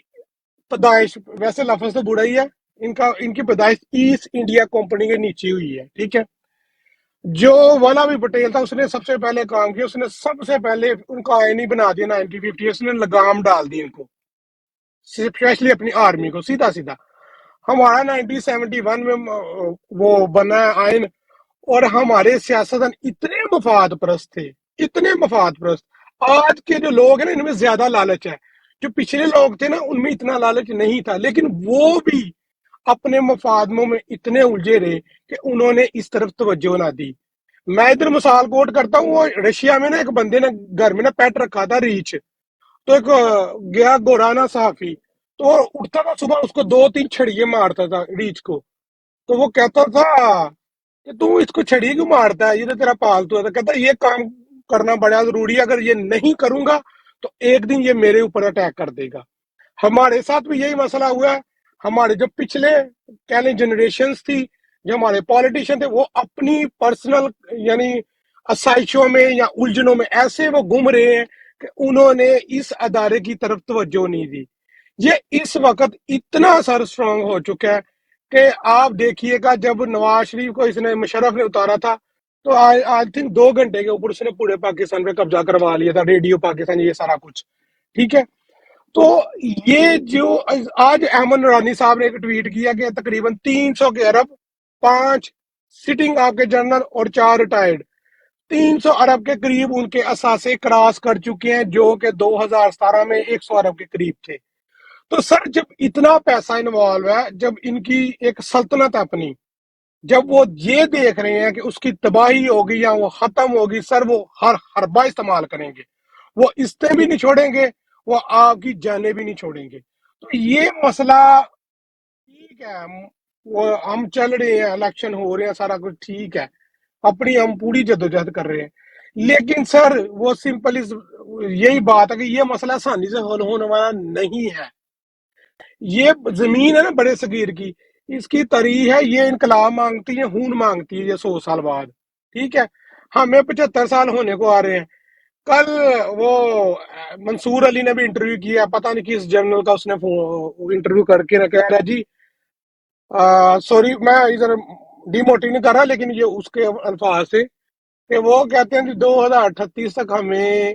پیدائش، ویسے لفظ تو برا ہی ہے، ان کی پیدائش ایسٹ انڈیا کمپنی کے نیچے ہوئی ہے، ٹھیک ہے۔ جو والا بھی پٹیل تھا، اس نے سب سے پہلے کام کیا، اس نے سب سے پہلے ان کا آئین ہی بنا دیا 1950، اس نے لگام ڈال دی ان کو، اسپیشلی اپنی آرمی کو، سیدھا سیدھا۔ ہمارا 1971 میں وہ بنا ہے آئین، اور ہمارے سیاستدان اتنے مفاد پرست تھے، اتنے مفاد پرست۔ آج کے جو لوگ ہیں نا، ان میں زیادہ لالچ ہے، جو پچھلے لوگ تھے نا ان میں اتنا لالچ نہیں تھا، لیکن وہ بھی اپنے مفادوں میں اتنے الجھے رہے کہ انہوں نے اس طرف توجہ نہ دی۔ میں ادھر مثال کوٹ کرتا ہوں، وہ رشیا میں نا ایک بندے نے گھر میں نا پیٹ رکھا تھا ریچھ، تو ایک گیا گورانا صحافی، تو وہ اٹھتا تھا صبح، اس کو 2-3 چھڑیے مارتا تھا ریچھ کو، تو وہ کہتا تھا کہ تو اس کو چھڑی کیوں مارتا ہے، یہ تو تیرا پالتو ہے، تو کہتا یہ کام کرنا بڑا ضروری ہے، اگر یہ نہیں کروں گا تو ایک دن یہ میرے اوپر اٹیک کر دے گا۔ ہمارے ساتھ بھی یہی مسئلہ ہوا ہے، ہمارے جو پچھلے کہہ لیں جنریشنز تھی، جو ہمارے پالیٹیشین تھے، وہ اپنی پرسنل یعنی آسائشوں میں یا الجھنوں میں ایسے وہ گم رہے ہیں کہ انہوں نے اس ادارے کی طرف توجہ نہیں دی۔ یہ اس وقت اتنا سر اسٹرانگ ہو چکا ہے کہ آپ دیکھیے گا، جب نواز شریف کو اس نے مشرف نے اتارا تھا تو آئی تھنک 2 گھنٹے کے اوپر اس نے پورے پاکستان پہ قبضہ کروا لیا تھا، ریڈیو پاکستان، یہ سارا کچھ، ٹھیک ہے۔ تو یہ جو آج احمد نورانی صاحب نے ایک ٹویٹ کیا کہ تقریباً 300 کے ارب، 5 سٹنگ آپ کے جنرل اور 4 ریٹائرڈ، 300 ارب کے قریب ان کے اثاثے کراس کر چکے ہیں، جو کہ 2017 میں 100 ارب کے قریب تھے۔ تو سر، جب اتنا پیسہ انوالو ہے، جب ان کی ایک سلطنت ہے اپنی، جب وہ یہ دیکھ رہے ہیں کہ اس کی تباہی ہوگی یا وہ ختم ہوگی، سر وہ ہر حربہ استعمال کریں گے، وہ استے بھی نہیں چھوڑیں گے، وہ آپ کی جانیں بھی نہیں چھوڑیں گے۔ تو یہ مسئلہ ٹھیک ہے، وہ ہم چل رہے ہیں، الیکشن ہو رہے ہیں، سارا کچھ ٹھیک ہے، اپنی ہم پوری جدوجہد کر رہے ہیں، لیکن سر وہ سمپل یہی بات ہے کہ یہ مسئلہ آسانی سے حل ہونے والا نہیں ہے۔ یہ زمین ہے نا بڑے صغیر کی، اس کی تاریخ ہے، یہ انقلاب مانگتی ہے، خون مانگتی ہے، یہ 100 سال بعد، ٹھیک ہے۔ ہمیں 75 سال ہونے کو آ رہے ہیں۔ کل وہ منصور علی نے بھی انٹرویو کیا، پتہ نہیں کس جرنل کا اس نے انٹرویو کر کے کہہ رہا جی، سوری میں ادھر ڈی موٹنگ نہیں کر رہا، لیکن یہ اس کے الفاظ سے کہ وہ کہتے ہیں کہ 2038 تک ہمیں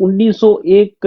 1901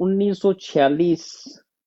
1946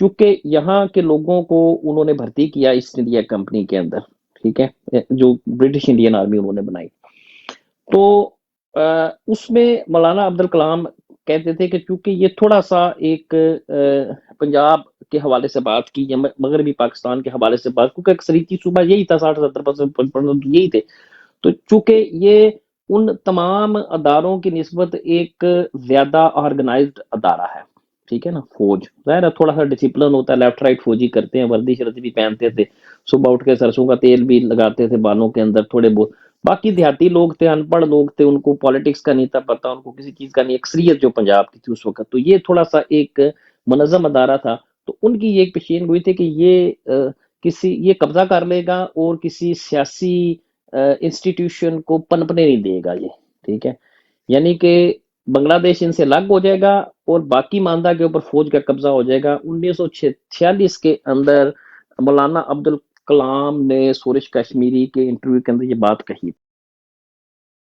چونکہ یہاں کے لوگوں کو انہوں نے بھرتی کیا ایسٹ انڈیا کمپنی کے اندر، ٹھیک ہے، جو برٹش انڈین آرمی انہوں نے بنائی، تو اس میں مولانا عبدالکلام کہتے تھے کہ چونکہ یہ تھوڑا سا ایک پنجاب کے حوالے سے بات کی یا مغربی پاکستان کے حوالے سے بات، کیونکہ اکثریتی صوبہ یہی تھا، 60-70% یہی تھے، تو چونکہ یہ ان تمام اداروں کی نسبت ایک زیادہ آرگنائزڈ ادارہ ہے، ٹھیک ہے نا، فوج ظاہر ہے تھوڑا سا ڈسپلن ہوتا ہے، لیفٹ رائٹ فوجی کرتے ہیں، وردی شردی بھی پہنتے تھے، صبح اٹھ کے سرسوں کا تیل بھی لگاتے تھے بالوں کے اندر تھوڑے بہت، باقی دیہاتی لوگ تھے، ان پڑھ لوگ تھے، ان کو پالیٹکس کا نہیں تھا پتا، ان کو کسی چیز کا نہیں، اکثریت جو پنجاب کی تھی اس وقت، تو یہ تھوڑا سا ایک منظم ادارہ تھا، تو ان کی یہ ایک پیشین گوئی تھی کہ یہ قبضہ کر لے گا اور کسی سیاسی انسٹیٹیوشن کو پنپنے نہیں دے گا یہ، ٹھیک ہے، یعنی کہ بنگلہ دیش ان سے الگ ہو جائے گا اور باقی ماندہ کے اوپر فوج کا قبضہ ہو جائے گا۔ 1946 کے اندر مولانا عبدالکلام نے سورش کشمیری کے انٹرویو کے اندر یہ بات کہی۔